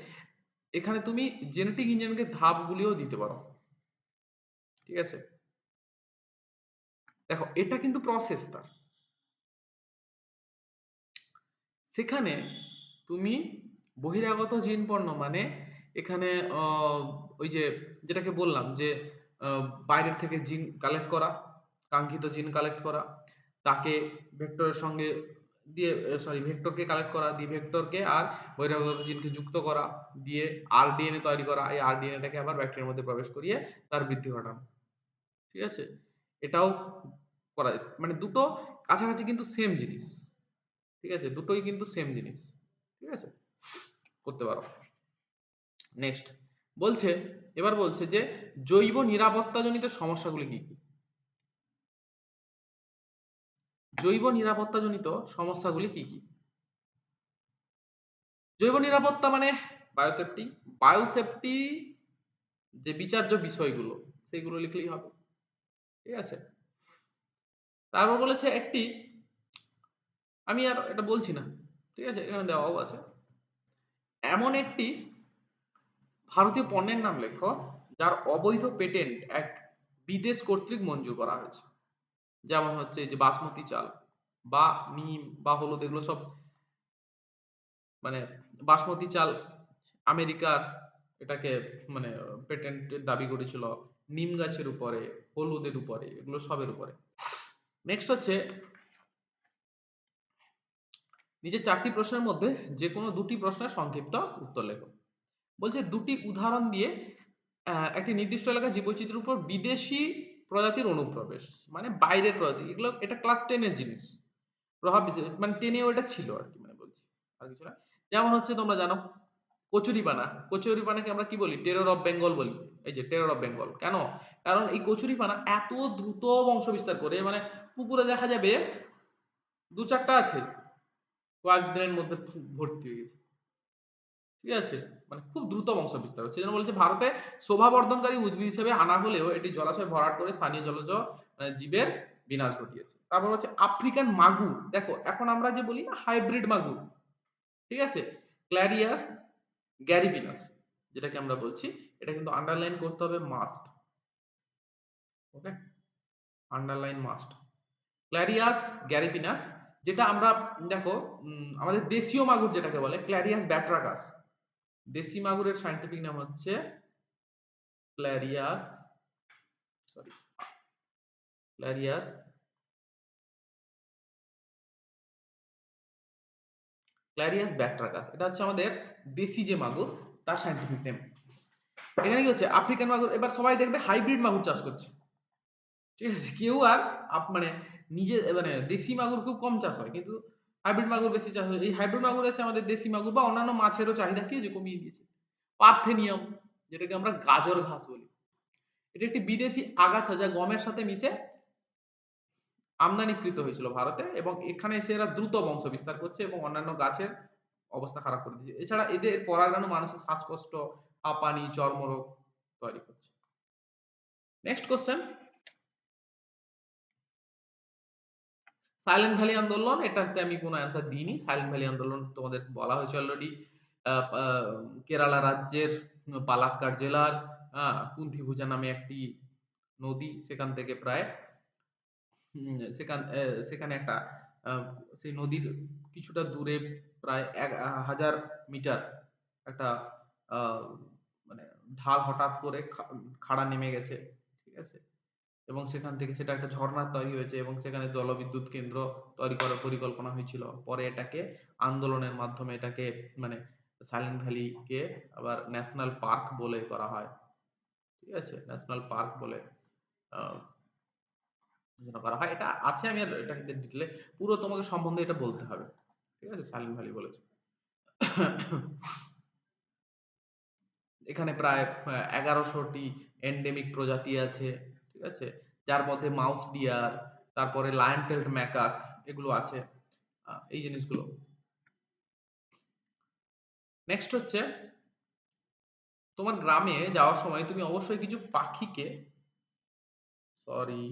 এখানে তুমি জেনেটিক ইঞ্জিনিয়ারিং ধাপগুলিও দিতে পারো, ঠিক আছে? দেখো এটা কিন্তু প্রসেস তার, সেখানে তুমি বহিরাগত জিন পণ্য মানে এখানে আহ, ওই যে যেটাকে বললাম যে বাইরের থেকে জিন কালেক্ট করা, কাঙ্ক্ষিত জিন কালেক্ট করা, তাকে ভেক্টরের সঙ্গে দিয়ে, সরি ভেক্টরকে কালেক্ট করা, দিয়ে ভেক্টরকে আর বহিরাগত জিনকে যুক্ত করা, দিয়ে আরডিএনএ তৈরি করা, এই আরডিএনএটাকে আবার ব্যাকটেরিয়ার মধ্যে প্রবেশ করিয়ে তার বৃদ্ধি ঘটানো, ঠিক আছে? এটাও করা মানে দুটো কাছাকাছি কিন্তু সেম জিনিস, ঠিক আছে, দুটোই কিন্তু সেম জিনিস, ঠিক আছে, করতে পারো। নেক্সট বলছে, এবার বলছে যে জৈব নিরাপত্তাজনিত সমস্যাগুলি কি কি? জৈব নিরাপত্তাজনিত সমস্যাগুলি কি কি? জৈব নিরাপত্তা মানে বায়োসেফটি, বায়োসেফটি যে বিচার্য বিষয়গুলো সেগুলো লিখলেই হবে, ঠিক আছে। তারপর বলেছে একটি, আমি আর এটা বলছি না, ঠিক আছে, এখানে দেওয়াও আছে, এমন একটি ভারতীয় পণ্যের নাম লেখো যার অবৈধ পেটেন্ট এক বিদেশ কর্তৃক মঞ্জুর করা হয়েছে। যেমন হচ্ছে এই যে বাসমতি চাল বা নিম বা হলুদ, এগুলো সব মানে বাসমতি চাল আমেরিকার এটাকে মানে পেটেন্টের দাবি করেছিল, নিম গাছের উপরে, হলুদের উপরে, এগুলো সবের উপরে। নেক্সট হচ্ছে নিচে 4টি প্রশ্নের মধ্যে যে কোনো 2টি প্রশ্নের সংক্ষিপ্ত উত্তর লেখো। বলছে 2টি উদাহরণ দিয়ে একটি নির্দিষ্ট এলাকার জীববৈচিত্র্যের উপর বিদেশি প্রজাতির অনুপ্রবেশ, মানে বাইরের প্রজাতি, এগুলো এটা ক্লাস 10 এর জিনিস, প্রভাব মানে 10 এও এটা ছিল আর কি, মানে বলছি আর কিছু না। যেমন হচ্ছে তোমরা জানো কচুরিপানা, কচুরিপানাকে আমরা কি বলি? টেরর অফ বেঙ্গল বলি। এই যে টেরর অফ বেঙ্গল কেন? কারণ এই কচুরিপানা এত দ্রুত বংশ বিস্তার করে, মানে পুকুরে দেখা যাবে 2-4টা আছে, কয়েকদিনের মধ্যে ভর্তি হয়ে গেছে, ঠিক আছে, মানে খুব দ্রুত বংশ বিস্তার হচ্ছে। সেজন্য বলছে ভারতে শোভাবর্ধনকারী উদ্ভিদ হিসেবে আনা হলেও এটি জলাশয় ভরাট করে স্থানীয় জলজ জীবের বিনাশ ঘটিয়েছে। তারপর হচ্ছে আফ্রিকান মাগুর, দেখো এখন আমরা যে বলি না হাইব্রিড মাগুর, ঠিক আছে, ক্ল্যারিয়াস গ্যারিপিনাস যেটাকে আমরা বলছি, এটা কিন্তু আন্ডারলাইন করতে হবে, মাস্ট, ওকে, আন্ডারলাইন মাস্ট। ক্ল্যারিয়াস গ্যারিপিনাস, যেটা আমরা দেখো আমাদের দেশীয় মাগুর যেটাকে বলে ক্ল্যারিয়াস ব্যাট্রাকাস, দেশি মাগুরের সাইন্টিফিক নাম হচ্ছে ক্ল্যারিয়াস, সরি, ক্ল্যারিয়াস ক্ল্যারিয়াস ব্যাট্রাকাস, এটা হচ্ছে আমাদের দেশি যে মাগুর তার সাইন্টিফিক নেম। এখানে কি হচ্ছে আফ্রিকান মাগুর, এবার সবাই দেখবে হাইব্রিড মাগুর চাষ করছে, ঠিক আছে, কেউ আর মানে নিজে মানে দেশি মাগুর খুব কম চাষ হয়, কিন্তু হাইব্রিড মাগুর বেশি চাষ হয়। এই হাইব্রিড মাগুর এসে আমাদের দেশি মাগুর বা অন্যান্য মাছেরও চাহিদা কি হয়েছে, কমিয়ে দিয়েছে। পার্থেনিয়াম, যেটাকে আমরা গাজর ঘাস বলি, এটা একটি বিদেশি আগাছা যা গমের সাথে মিশে আমদানিকৃত হয়েছিল ভারতে, এবং এখানে এসে এরা দ্রুত বংশ বিস্তার করছে এবং অন্যান্য গাছের অবস্থা খারাপ করে দিচ্ছে। এছাড়া এদের পরাগাণু মানুষের শ্বাসকষ্ট, হাঁপানি, চর্মরোগ তৈরি করছে। নেক্সট কোশ্চেন, সাইলেন্ট ভ্যালি আন্দোলন, এটাতে আমি কোনো অ্যান্সার দিইনি। সাইলেন্ট ভ্যালি আন্দোলন তোমাদের বলা হয়েছে অলরেডি, কেরালা রাজ্যের পালাক্কাড় জেলার কুন্থিভুজা নামে একটি নদী, সেখান থেকে প্রায় সেখানে একটা সেই নদীর কিছুটা দূরে প্রায় 1000 মিটার একটা আহ, মানে ঢাল হঠাৎ করে খাড়া নেমে গেছে, ঠিক আছে, এবং সেখান থেকে সেটা একটা ঝর্ণা তৈরি হয়েছে এবং সেখানে জলবিদ্যুৎ কেন্দ্র তৈরি করার পরিকল্পনা হয়েছিল। পরে এটাকে আন্দোলনের মাধ্যমে এটাকে মানে সাইলেন্ট ভ্যালিকে আবার ন্যাশনাল পার্ক বলে করা হয়, ঠিক আছে, ন্যাশনাল পার্ক বলে আহ, ঘোষণা করা হয়। এটা আছে, আমি আর এটা ডিটেলে পুরো তোমাকে সম্বন্ধে এটা বলতে হবে, ঠিক আছে, সাইলেন্ট ভ্যালি বলেছে। এখানে প্রায় 1100টি এন্ডেমিক প্রজাতি আছে, ঠিক আছে, যার মধ্যে মাউস ডিয়ার, তারপরে লায়ন টেলড ম্যাকাক, এগুলো আছে, এই জিনিসগুলো। নেক্সট হচ্ছে তোমার গ্রামে যাওয়ার সময় তুমি অবশ্যই কিছু পাখিকে, সরি,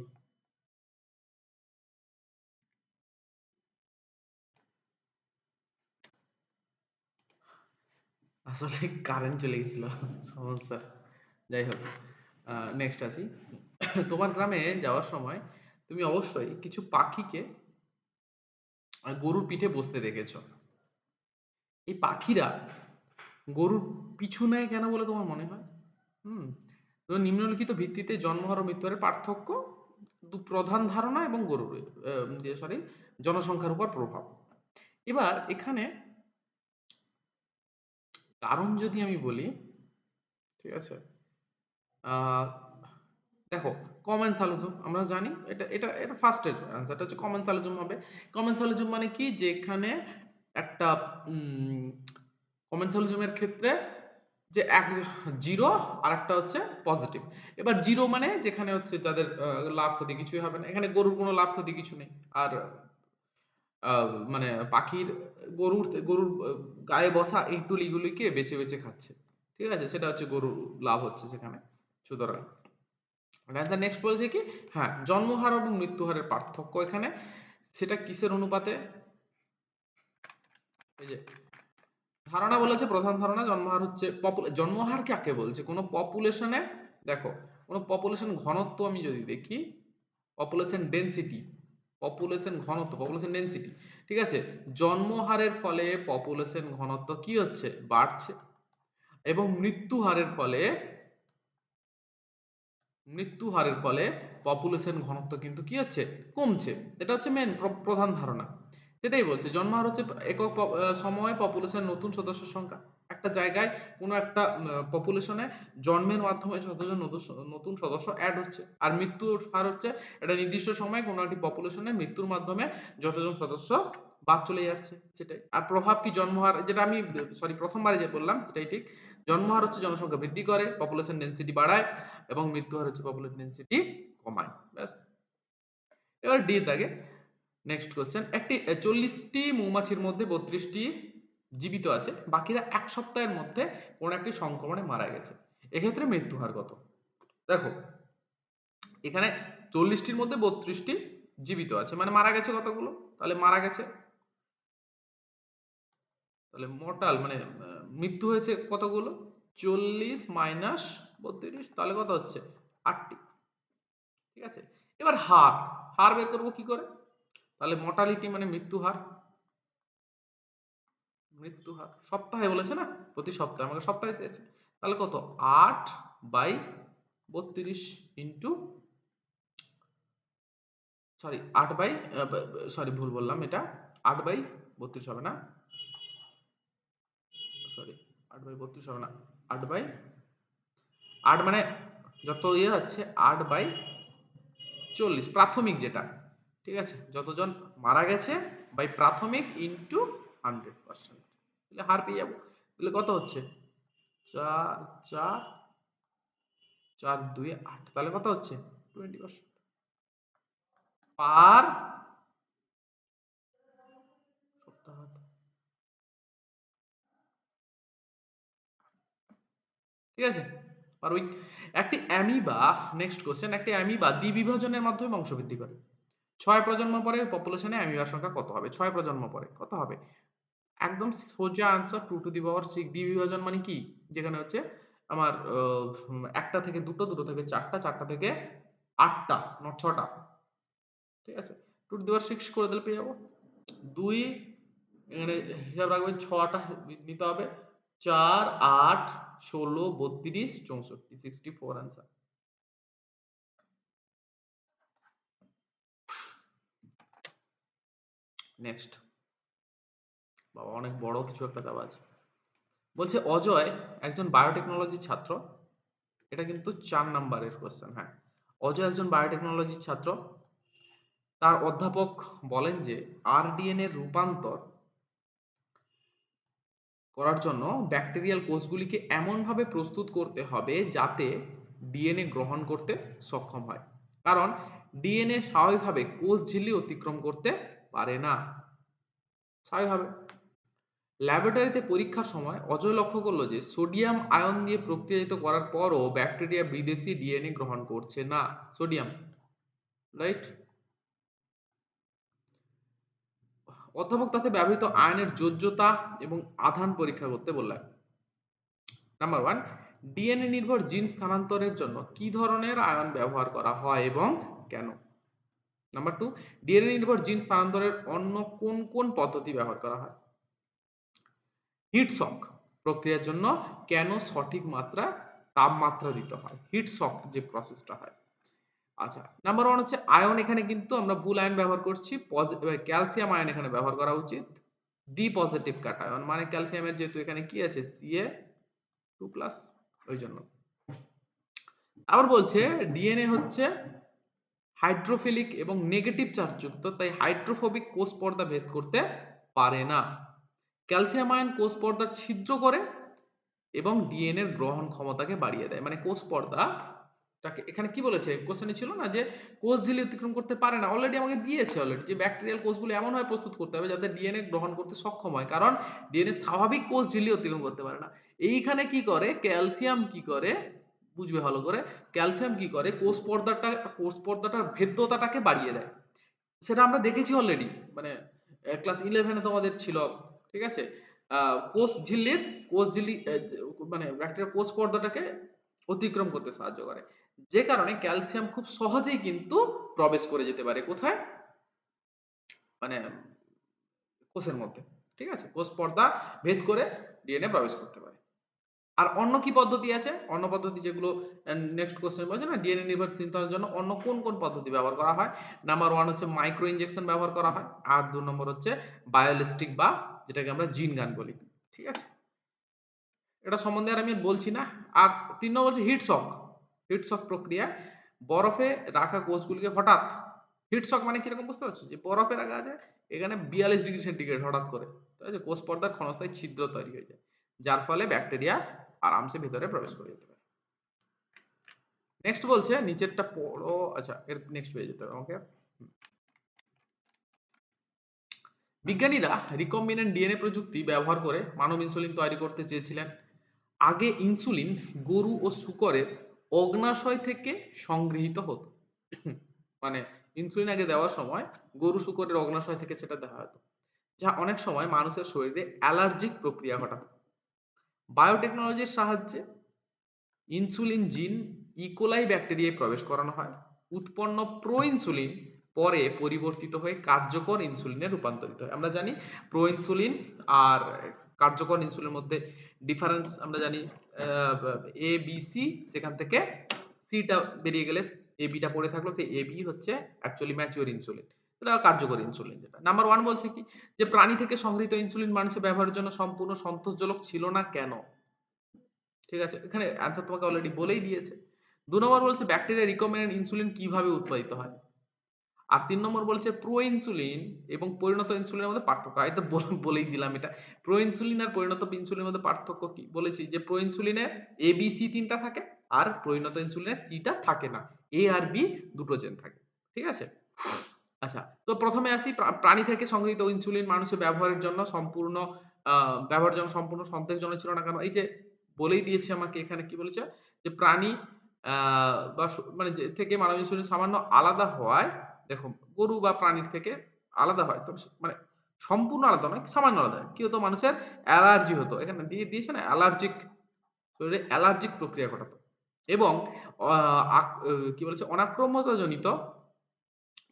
আসলে কারেন্ট চলে গেছিল, সমস্যা, যাই হোক, নেক্সট আসি। তোমার গ্রামে যাওয়ার সময় তুমি অবশ্যই কিছু পাখিকে গরুর পিঠে বসতে দেখেছো। এই পাখিরা গরুর পিছু নেয় কেন বলে তোমার মনে হয়? হুম, তো নিম্নলিখিত ভিত্তিতে জন্মহার ও মৃত্যুহারের পার্থক্য, প্রধান ধারণা এবং গরুর সরি জনসংখ্যার উপর প্রভাব। এবার এখানে কারণ যদি আমি বলি, ঠিক আছে, আহ দেখো কমেন্সালিজম আমরা জানি, এটা এটা এটা ফার্স্টের অ্যান্সারটা হচ্ছে কমেন্সালিজম হবে। কমেন্সালিজম মানে কি, যেখানে একটা কমেন্সালিজমের ক্ষেত্রে যে এক জিরো আর একটা হচ্ছে পজিটিভ। এবার জিরো মানে যেখানে হচ্ছে যাদের লাভ ক্ষতি কিছুই হবে না, এখানে গরুর কোনো লাভ ক্ষতি কিছু নেই। আর মানে পাখির গরুর গায়ে বসা এই তুলিগুলিকে বেছে বেছে খাচ্ছে, ঠিক আছে, সেটা হচ্ছে গরুর লাভ হচ্ছে সেখানে। সুতরাং অ্যান্সার নেক্সট বলছে কি, হ্যাঁ, জন্মহার এবং মৃত্যুহারের পার্থক্য এখানে, সেটা কিসের অনুপাতে, এই যে ধারণা বলেছে, প্রধান ধারণা জন্মহার হচ্ছে জন্মহার কাকে বলছে, কোনো পপুলেশনে, দেখো কোনো পপুলেশন ঘনত্ব আমি যদি দেখি, পপুলেশন ডেনসিটি, পপুলেশন ঘনত্ব, পপুলেশন ডেনসিটি, ঠিক আছে, জন্মহারের ফলে পপুলেশন ঘনত্ব কি হচ্ছে, বাড়ছে, এবং মৃত্যু হারের ফলে পপুলেশন ঘনত্ব কিন্তু কি হচ্ছে, কমছে। এটা হচ্ছে মেন প্রধান ধারণা। সেটাই বলছে, জন্মহার হচ্ছে একক সময়ে পপুলেশন নতুন সদস্যের সংখ্যা, একটা জায়গায় কোনো একটা পপুলেশনে জন্মের মাধ্যমে যতজন নতুন সদস্য অ্যাড হচ্ছে, আর মৃত্যুর হার হচ্ছে একটা নির্দিষ্ট সময়ে কোনো একটি পপুলেশনে মৃত্যুর মাধ্যমে যতজন সদস্য বাদ চলে যাচ্ছে, সেটাই। আর প্রভাব কি, জন্মহার যেটা আমি প্রথমবারে যে বললাম সেটাই ঠিক, জন্মহার হচ্ছে জনসংখ্যা বৃদ্ধি করে, পপুলেশন ডেনসিটি বাড়ায়, এবং মৃত্যু হার হচ্ছে পপুলেশন ডেনসিটি কমায়, ব্যাস। এবার ডি দাগে নেক্সট কোশ্চেন, একটি 40টি মৌমাছির মধ্যে 32টি জীবিত আছে, বাকিরা এক সপ্তাহের মধ্যে কোন একটি সংক্রমণে মারা গেছে, এক্ষেত্রে মৃত্যু হার কত? দেখো এখানে 40টির মধ্যে 32টি জীবিত আছে, মানে মারা গেছে কতগুলো, তাহলে মারা গেছে, তাহলে মর্টাল মানে মৃত্যু হয়েছে কতগুলো, 40 মাইনাস 32, তাহলে কত হচ্ছে, 8টি, ঠিক আছে। এবার হার, হার বের করবো কি করে, তাহলে মর্টালিটি মানে মৃত্যু হার, মৃত্যু হার সপ্তাহে বলেছে না, প্রতি সপ্তাহে, আমাকে সপ্তাহে চেয়েছে, তাহলে কত, 8/32 ইন্টু, সরি 8 বাই, ভুল বললাম, এটা 8/32 হবে না, সরি 8/32 হবে না, 8 মানে যত ইয়ে হচ্ছে 8/40 প্রাথমিক যেটা, ঠিক আছে, যতজন মারা গেছে বাই প্রাথমিক ইন্টু 100%, তাহলে হার পেয়ে যাবো। তাহলে কত হচ্ছে, 4 4 4 2 8, তাহলে কত হচ্ছে 20% পার সপ্তাহ, ঠিক আছে, পার উইক। একটি অ্যামিবা, নেক্সট কোশ্চেন, একটি অ্যামিবা দ্বিবিভাজনের মাধ্যমে বংশবৃদ্ধি করে, 6 প্রজন্ম পরে পপুলেশনে অ্যামিবার সংখ্যা কত হবে, 6 প্রজন্ম পরে কত হবে, একদম সোজা আনসার 2 টু দি পাওয়ার 6। দ্বিবিভাজন মানে কি, যেখানে হচ্ছে আমার একটা থেকে দুটো, দুটো থেকে চারটা, চারটা থেকে আটটা, নট ছটা, ঠিক আছে, 2 টু দি পাওয়ার 6 করে দিলে পেয়ে যাবো। 2 এখানে হিসাব রাখবেন, 6টা নিতে হবে, 4 8 16 32 64, 64 আনসার। নেক্সট, বাবা অনেক বড় কিছু একটা দেওয়া আছে, বলছে অজয় একজন বায়োটেকনোলজির ছাত্র, এটা কিন্তু 4 নাম্বারের কোশ্চেন, হ্যাঁ, অজয় একজন বায়োটেকনোলজির ছাত্র, তার অধ্যাপক বলেন যে আরডিএনএ এর রূপান্তর করার জন্য ব্যাকটেরিয়াল কোষগুলিকে এমনভাবে প্রস্তুত করতে হবে যাতে ডিএনএ গ্রহণ করতে সক্ষম হয়, কারণ ডিএনএ স্বাভাবিকভাবে কোষ ঝিল্লি অতিক্রম করতে পারে না, স্বাভাবিকভাবে। ল্যাবরেটরিতে পরীক্ষার সময় অজয় লক্ষ্য করলো যে সোডিয়াম আয়ন দিয়ে প্রক্রিয়াজাত করার পরও ব্যাকটেরিয়া বিদেশি ডিএনএ গ্রহণ করছে না, সোডিয়াম, রাইট। অধ্যাপক তাতে ব্যবহৃত আয়নের যোজ্যতা এবং আধান পরীক্ষা করতে বললেন। নাম্বার 1, ডিএনএ নির্ভর জিন স্থানান্তরের জন্য কি ধরনের আয়ন ব্যবহার করা হয় এবং কেন? নাম্বার 2, ডিএনএ নির্ভর জিন স্থানান্তরের অন্য কোন কোন পদ্ধতি ব্যবহার করা হয়? হিট শক প্রক্রিয়ার জন্য কেন সঠিক মাত্রা তাপমাত্রা দিতে হয়, হিট শক যে প্রসেসটা হয়। আচ্ছা, নাম্বার 1 হচ্ছে আয়ন, এখানে কিন্তু আমরা ভুল আয়ন ব্যবহার করছি, ক্যালসিয়াম আয়ন এখানে ব্যবহার করা উচিত, ডি পজিটিভ কাটায়ন, মানে ক্যালসিয়ামের যেহেতু এখানে কি আছে, Ca2+, ওই জন্য। আবার বলছে ডিএনএ হচ্ছে হাইড্রোফিলিক এবং নেগেটিভ চার্জযুক্ত, তাই হাইড্রোফোবিক কোষ পর্দা ভেদ করতে পারে না। ক্যালসিয়াম আয়ন কোষ পর্দার ছিদ্র করে এবং ডিএনএর গ্রহণ ক্ষমতাকে বাড়িয়ে দেয়। মানে কোষ পর্দাটাকে এখানে কি বলেছে, কোশ্চেনে ছিল না যে কোষ ঝিল্লি অতিক্রম করতে পারে না, অলরেডি আমাকে দিয়েছে অলরেডি যে ব্যাকটেরিয়াল কোষগুলো এমনভাবে প্রস্তুত করতে হবে যাতে ডিএনএ গ্রহণ করতে সক্ষম হয়, কারণ ডিএনএ স্বাভাবিক কোষ ঝিল্লি অতিক্রম করতে পারে না। এইখানে কি করে ক্যালসিয়াম কি করে, বুঝবে ভালো করে, ক্যালসিয়াম কি করে কোষ পর্দাটার ভেদ্যতাটাকে বাড়িয়ে দেয়। সেটা আমরা দেখেছি অলরেডি, মানে ক্লাস 11 এ তোমাদের ছিল, ঠিক আছে। কোষ ঝিল্লি মানে ব্যাকটেরিয়া কোষ পর্দাটাকে অতিক্রম করতে সাহায্য করে, যে কারণে ক্যালসিয়াম খুব সহজেই কিন্তু প্রবেশ করে যেতে পারে কোথায়, মানে কোষের মধ্যে, ঠিক আছে, কোষ পর্দা ভেদ করে ডিএনএ প্রবেশ করতে পারে। আর অন্য কি পদ্ধতি আছে, অন্য পদ্ধতি যেগুলো নেক্সট কোশ্চেন বলছে না, ডিএনএ নির্ভর চিন্তার জন্য অন্য কোন কোন পদ্ধতি ব্যবহার করা হয়। নাম্বার 1 হচ্ছে মাইক্রো ইনজেকশন ব্যবহার করা হয়, আর 2 নম্বর হচ্ছে বায়োলিস্টিক বা যেটাকে আমরা জিন গান বলি, ঠিক আছে। এটা সম্বন্ধে আর আমি বলছি না। আর 3 নম্বর হচ্ছে হিট শক। হিট শক প্রক্রিয়া, বরফে রাখা কোষগুলিকে হঠাৎ, হিট শক মানে কিরকম বুঝতে পারছো, যে বরফে রাখা আছে, এখানে 42 ডিগ্রি সেন্টিগ্রেড হঠাৎ করে, ঠিক আছে, কোষ পর্দার ক্ষণস্থায়ী ছিদ্র তৈরি হয়ে যায়, যার ফলে ব্যাকটেরিয়া আরামসে ভেতরে প্রবেশ করে যেতে পারে। নেক্সট বলছে নিচেরটা পড়ো, আচ্ছা এর নেক্সট পেয়ে যেতে হবে আমাকে। বিজ্ঞানীরা রিকম্বিনেন্ট ডিএনএ প্রযুক্তি ব্যবহার করে মানব ইনসুলিন তৈরি করতে চেয়েছিলেন। আগে ইনসুলিন গরু ও শূকরের অগ্নাশয় থেকে সংগৃহীত হতো। মানে ইনসুলিন আগে দেওয়ার সময় গরু শূকরের অগ্নাশয় থেকে সেটা দেওয়া হতো, যা অনেক সময় মানুষের শরীরে অ্যালার্জিক প্রক্রিয়া ঘটাতো। বায়োটেকনোলজির সাহায্যে ইনসুলিন জিন ইকোলাই ব্যাকটেরিয়ায় প্রবেশ করানো হয়। উৎপন্ন প্রো ইনসুলিন পরে পরিবর্তিত হয়ে কার্যকর ইনসুলিনে রূপান্তরিত হয়। আমরা জানি প্রো ইনসুলিন আর কার্যকর ইনসুলিনের মধ্যে ডিফারেন্স আমরা জানি, এ বি সি, সেখান থেকে সিটা বেরিয়ে গেলে এ বিটা পড়ে থাকলো, সেই এ বি হচ্ছে অ্যাকচুয়ালি ম্যাচিওর ইনসুলিন, এটা কার্যকর ইনসুলিন। যেটা নাম্বার 1 বলছে কি, যে প্রাণী থেকে সংগৃহীত ইনসুলিন মানুষের ব্যবহারের জন্য সম্পূর্ণ সন্তোষজনক ছিল না কেন, ঠিক আছে, এখানে অ্যান্সার তোমাকে অলরেডি বলেই দিয়েছে। 2 নম্বর বলছে ব্যাকটেরিয়া রিকম্বিনেন্ট ইনসুলিন কিভাবে উৎপাদিত হয়। আর 3 নম্বর বলছে প্রো ইনসুলিন এবং পরিণত ইনসুলিনের মধ্যে পার্থক্য। এই তো বলেই দিলাম এটা। প্রো ইনসুলিন আর পরিণত ইনসুলিনের মধ্যে পার্থক্য কি? বলেছি যে প্রো ইনসুলিনে এ, বি, সি ৩ টা থাকে, আর পরিণত ইনসুলিনে সি টা থাকে না। এ আর বি দুটো চেন থাকে। ঠিক আছে? আচ্ছা, তো ১ম এ আসি প্রাণী থেকে সংগৃহীত ইনসুলিন মানুষের আ ব্যবহারের জন্য সম্পূর্ণ সন্দেহজনক ছিল না কেন? এই যে বলেই দিয়েছে আমাকে, এখানে কি বলেছে? যে প্রাণী আ বা মানে যে থেকে মানব ইনসুলিন সামান্য আলাদা হওয়ায়, দেখো গরু বা প্রাণীর থেকে আলাদা হয়। তবে মানে সম্পূর্ণ আলাদা নয়, সামান্য আলাদা হয়। কি হতো? মানুষের অ্যালার্জি হতো। এখানে দিয়েছে না অ্যালার্জিক, শরীরে অ্যালার্জিক প্রক্রিয়া ঘটাতো। এবং অ আক কি বলেছে? অনাক্রম্যতাজনিত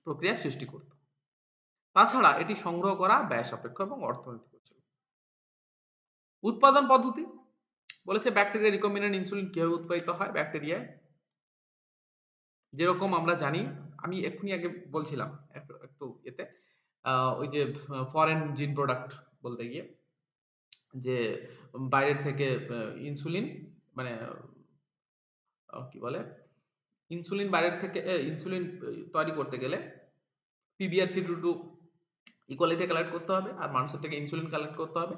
প্রক্রিয়ার সৃষ্টি করত। তাছাড়া এটি সংগ্রহ করা ব্যয় সাপেক্ষ এবং অর্থনৈতিক ছিল। উৎপাদন পদ্ধতি বলেছে ব্যাকটেরিয়া রিকম্বিনেন্ট ইনসুলিন কিভাবে উৎপাদিত হয় ব্যাকটেরিয়ায়। যেরকম আমরা জানি, আমি এক্ষুনি আগে বলছিলাম একটু একটু এতে, ওই যে ফরেন জিন প্রোডাক্ট বলতে গিয়ে, যে বাইরের থেকে ইনসুলিন, মানে কি বলে? ইনসুলিন বাইরের থেকে ইনসুলিন তৈরি করতে গেলে PBR322 ইকোয়ালি থেকে কালেক্ট করতে হবে, আর মানুষের থেকে ইনসুলিন কালেক্ট করতে হবে।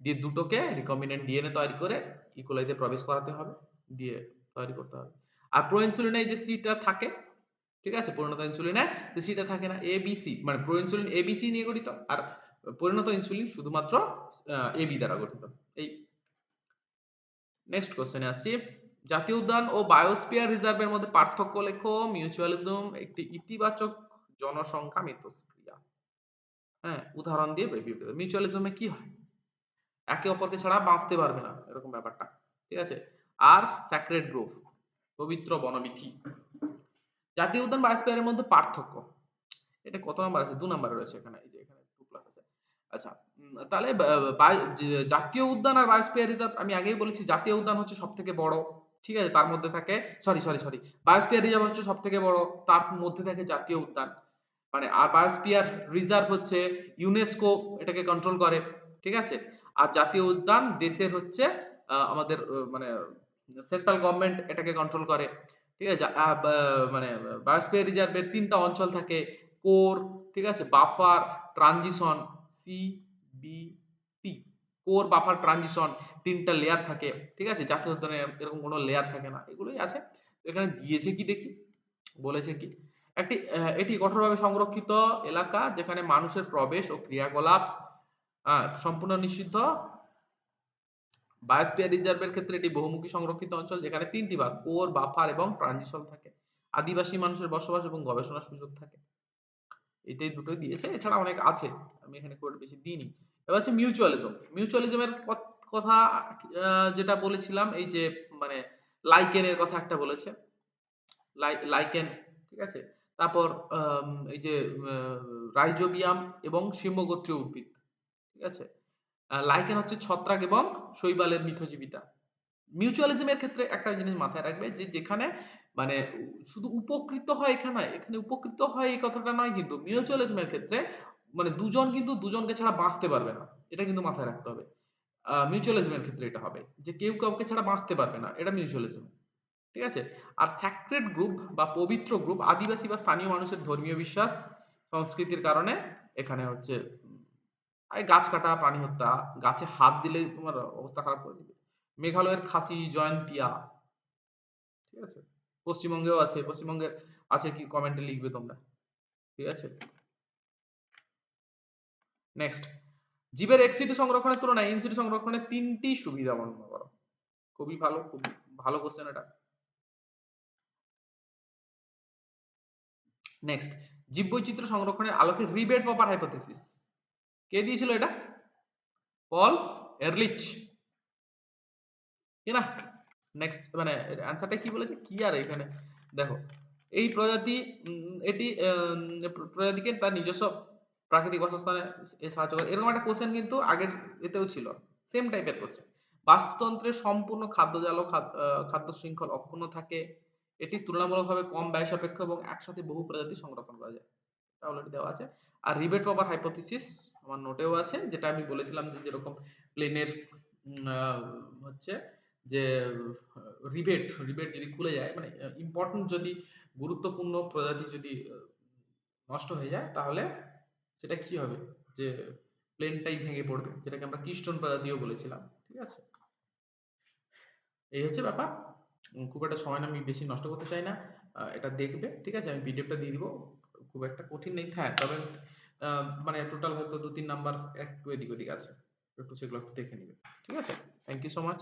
দিয়ে দুটোকে রিকম্বিনেন্ট ডিএনএ তৈরি করে ইকোলাইতে প্রবেশ করাতে হবে। দিয়ে তৈরি করতে হবে। আর প্রো ইনসুলিনে এই যে সি টা থাকে, ঠিক আছে? পরিণত ইনসুলিনে যে সি টা থাকে না, এবিসি মানে প্রো ইনসুলিন এবিসি নিয়ে গঠিত, আর পরিণত ইনসুলিন শুধুমাত্র এবি দ্বারা গঠিত। এই নেক্সট কোশ্চেনে আসছি। জাতীয় উদ্যান ও বায়োস্ফিয়ার রিজার্ভের মধ্যে পার্থক্য লেখো। মিউচুয়ালিজম একটি ইতিবাচক জনসংখ্যা মিথস্ক্রিয়া। হ্যাঁ, উদাহরণ দিয়ে মিউচুয়ালিজমে কি হয়? একে অপরকে ছাড়া বাঁচতে পারবে না, এরকম ব্যাপারটা। ঠিক আছে? আর স্যাক্রেড গ্রোভ, পবিত্র বনবিথি। জাতীয় উদ্যান বায়োস্ফিয়ারের মধ্যে পার্থক্য। এটা কত নাম্বার আছে? ২ নাম্বারে রয়েছে এখানে। এই যে এখানে 2 প্লাস আছে। আচ্ছা, তাহলে জাতীয় উদ্যান আর বায়োস্ফিয়ার রিজার্ভ, আমি আগেই বলেছি জাতীয় উদ্যান হচ্ছে সবথেকে বড়। ঠিক আছে? তার মধ্যে থাকে, সরি। বায়োস্ফিয়ার রিজার্ভ হচ্ছে সবথেকে বড়, তার মধ্যে থাকে জাতীয় উদ্যান। মানে আর বায়োস্ফিয়ার রিজার্ভ হচ্ছে ইউনেস্কো এটাকে কন্ট্রোল করে। ঠিক আছে? আর জাতীয় উদ্যান দেশের হচ্ছে আমাদের মানে সেন্ট্রাল গভর্নমেন্ট এটাকে কন্ট্রোল করে। ঠিক আছে? মানে বায়োস্ফিয়ার রিজার্ভের ৩ টা অঞ্চল থাকে। কোর, ঠিক আছে? Buffer, transition, CBT। Core, buffer, transition ৩ টা লেয়ার থাকে। ঠিক আছে? জাতীয় উদ্যানে এরকম কোনো লেয়ার থাকে না। এগুলোই আছে। এখানে দিয়েছে কি দেখি? বলেছে কি? এটি কঠোরভাবে সংরক্ষিত এলাকা যেখানে মানুষের প্রবেশ ও ক্রিয়াকলাপ সম্পূর্ণ নিষিদ্ধ। বায়োস্ফিয়ার রিজার্ভের ক্ষেত্রে এটি বহুমুখী সংরক্ষিত অঞ্চল যেখানে ৩ টি ভাগ কোর, বাফার এবং ট্রানজিশন থাকে। আদিবাসী মানুষের বসবাস এবং গবেষণার সুযোগ থাকে। এটাই দুটোই দিয়েছে। এছাড়া অনেক আছে। আমি এখানে খুব একটা বেশি দিইনি। এবার হচ্ছে মিউচুয়ালিজম। মিউচুয়ালিজমের কথা যেটা বলেছিলাম এই যে মানে লাইকেনের কথা একটা বলেছে। লাইকেন, ঠিক আছে? তারপর এই যে আ রাইজোবিয়াম এবং শিম্বগোত্রীয় উদ্ভিদ। ঠিক আছে? লাইকেন হচ্ছে ছত্রাক এবং শৈবালের মিথজীবিতা। মিউচুয়ালিজম এর ক্ষেত্রে একটা জিনিস মাথায় রাখবে যে যেখানে মানে শুধু উপকৃত হয় এখানে, এখানে উপকৃত হয় এই কথাটা নয় কিন্তু। মিউচুয়ালিজম এর ক্ষেত্রে মানে দুজন কিন্তু দুজনকে ছাড়া বাঁচতে পারবে না। এটা কিন্তু মাথায় রাখতে হবে। মিউচুয়ালিজম এর ক্ষেত্রে এটা হবে। যে কেউ কাউকে ছাড়া বাঁচতে পারবে না। এটা মিউচুয়ালিজম। ঠিক আছে? আর স্যাক্রেড গ্রুপ বা পবিত্র গ্রুপ আদিবাসী বা স্থানীয় মানুষের ধর্মীয় বিশ্বাস, সংস্কৃতির কারণে এখানে হচ্ছে গাছ কাটা, প্রাণী হত্যা, গাছে হাত দিলে তোমার অবস্থা খারাপ করে দিবে। মেঘালয়ের খাসি, জয়ন্তিয়া, ঠিক আছে? পশ্চিমবঙ্গেও আছে। পশ্চিমবঙ্গের আছে কি কমেন্টে লিখবে তোমরা। ঠিক আছে? নেক্সট। জীবের এক্স সিটু সংরক্ষণের তুলনায় ইন সিটু সংরক্ষণের ৩ টি সুবিধা বর্ণনা করো। খুবই ভালো, খুব ভালো কোয়েশ্চেন এটা। নেক্সট। জীববৈচিত্র্য সংরক্ষণের আলোকে রিবেট প্রপার হাইপোথিসিস। কে দিয়েছিল এটা? পল এরলিচ। কি না? নেক্সট মানে অ্যান্সারটা কি বলেছে? কি আর এখানে দেখো। এই প্রজাতি এটি প্রজাতিকে তার নিজস্ব প্রাকৃতিক বাসস্থানে সাহায্য করে। এরকম একটা কোশ্চেন কিন্তু আগের এতেও ছিল। সেম টাইপের কোশ্চেন। বাস্তুতন্ত্রের সম্পূর্ণ খাদ্যজাল ও খাদ্য শৃঙ্খল অক্ষুণ্ণ থাকে। এটি তুলনামূলকভাবে কম ব্যয় সাপেক্ষ এবং একসাথে বহু প্রজাতি সংরক্ষণ করা যায়। এটা অলরেডি দেওয়া আছে। আর রিবেট প্রপার হাইপোথিসিস আমার নোটেও আছে যেটা আমি বলেছিলাম যে যেরকম প্লেনের হচ্ছে যে রিবেট যদি খুলে যায় মানে ইম্পর্টেন্ট যদি গুরুত্বপূর্ণ প্রজাতি যদি নষ্ট হয়ে যায় তাহলে সেটা কি হবে? যে প্লেনটাই ভেঙে পড়বে। যেটাকে আমরা কিস্টোন প্রজাতিও বলেছিলাম। ঠিক আছে? এই হচ্ছে ব্যাপার। খুব একটা সময় আমি বেশি নষ্ট করতে চাই না। এটা দেখবে। ঠিক আছে? আমি পিডিএফটা দিয়ে দিব। খুব একটা কঠিন নেই। হ্যাঁ, তবে মানে টোটাল হয়তো ২-৩ নাম্বার একটু এদিক ওদিক আছে। একটু সেগুলো একটু দেখে নিবে। ঠিক আছে? Thank you so much.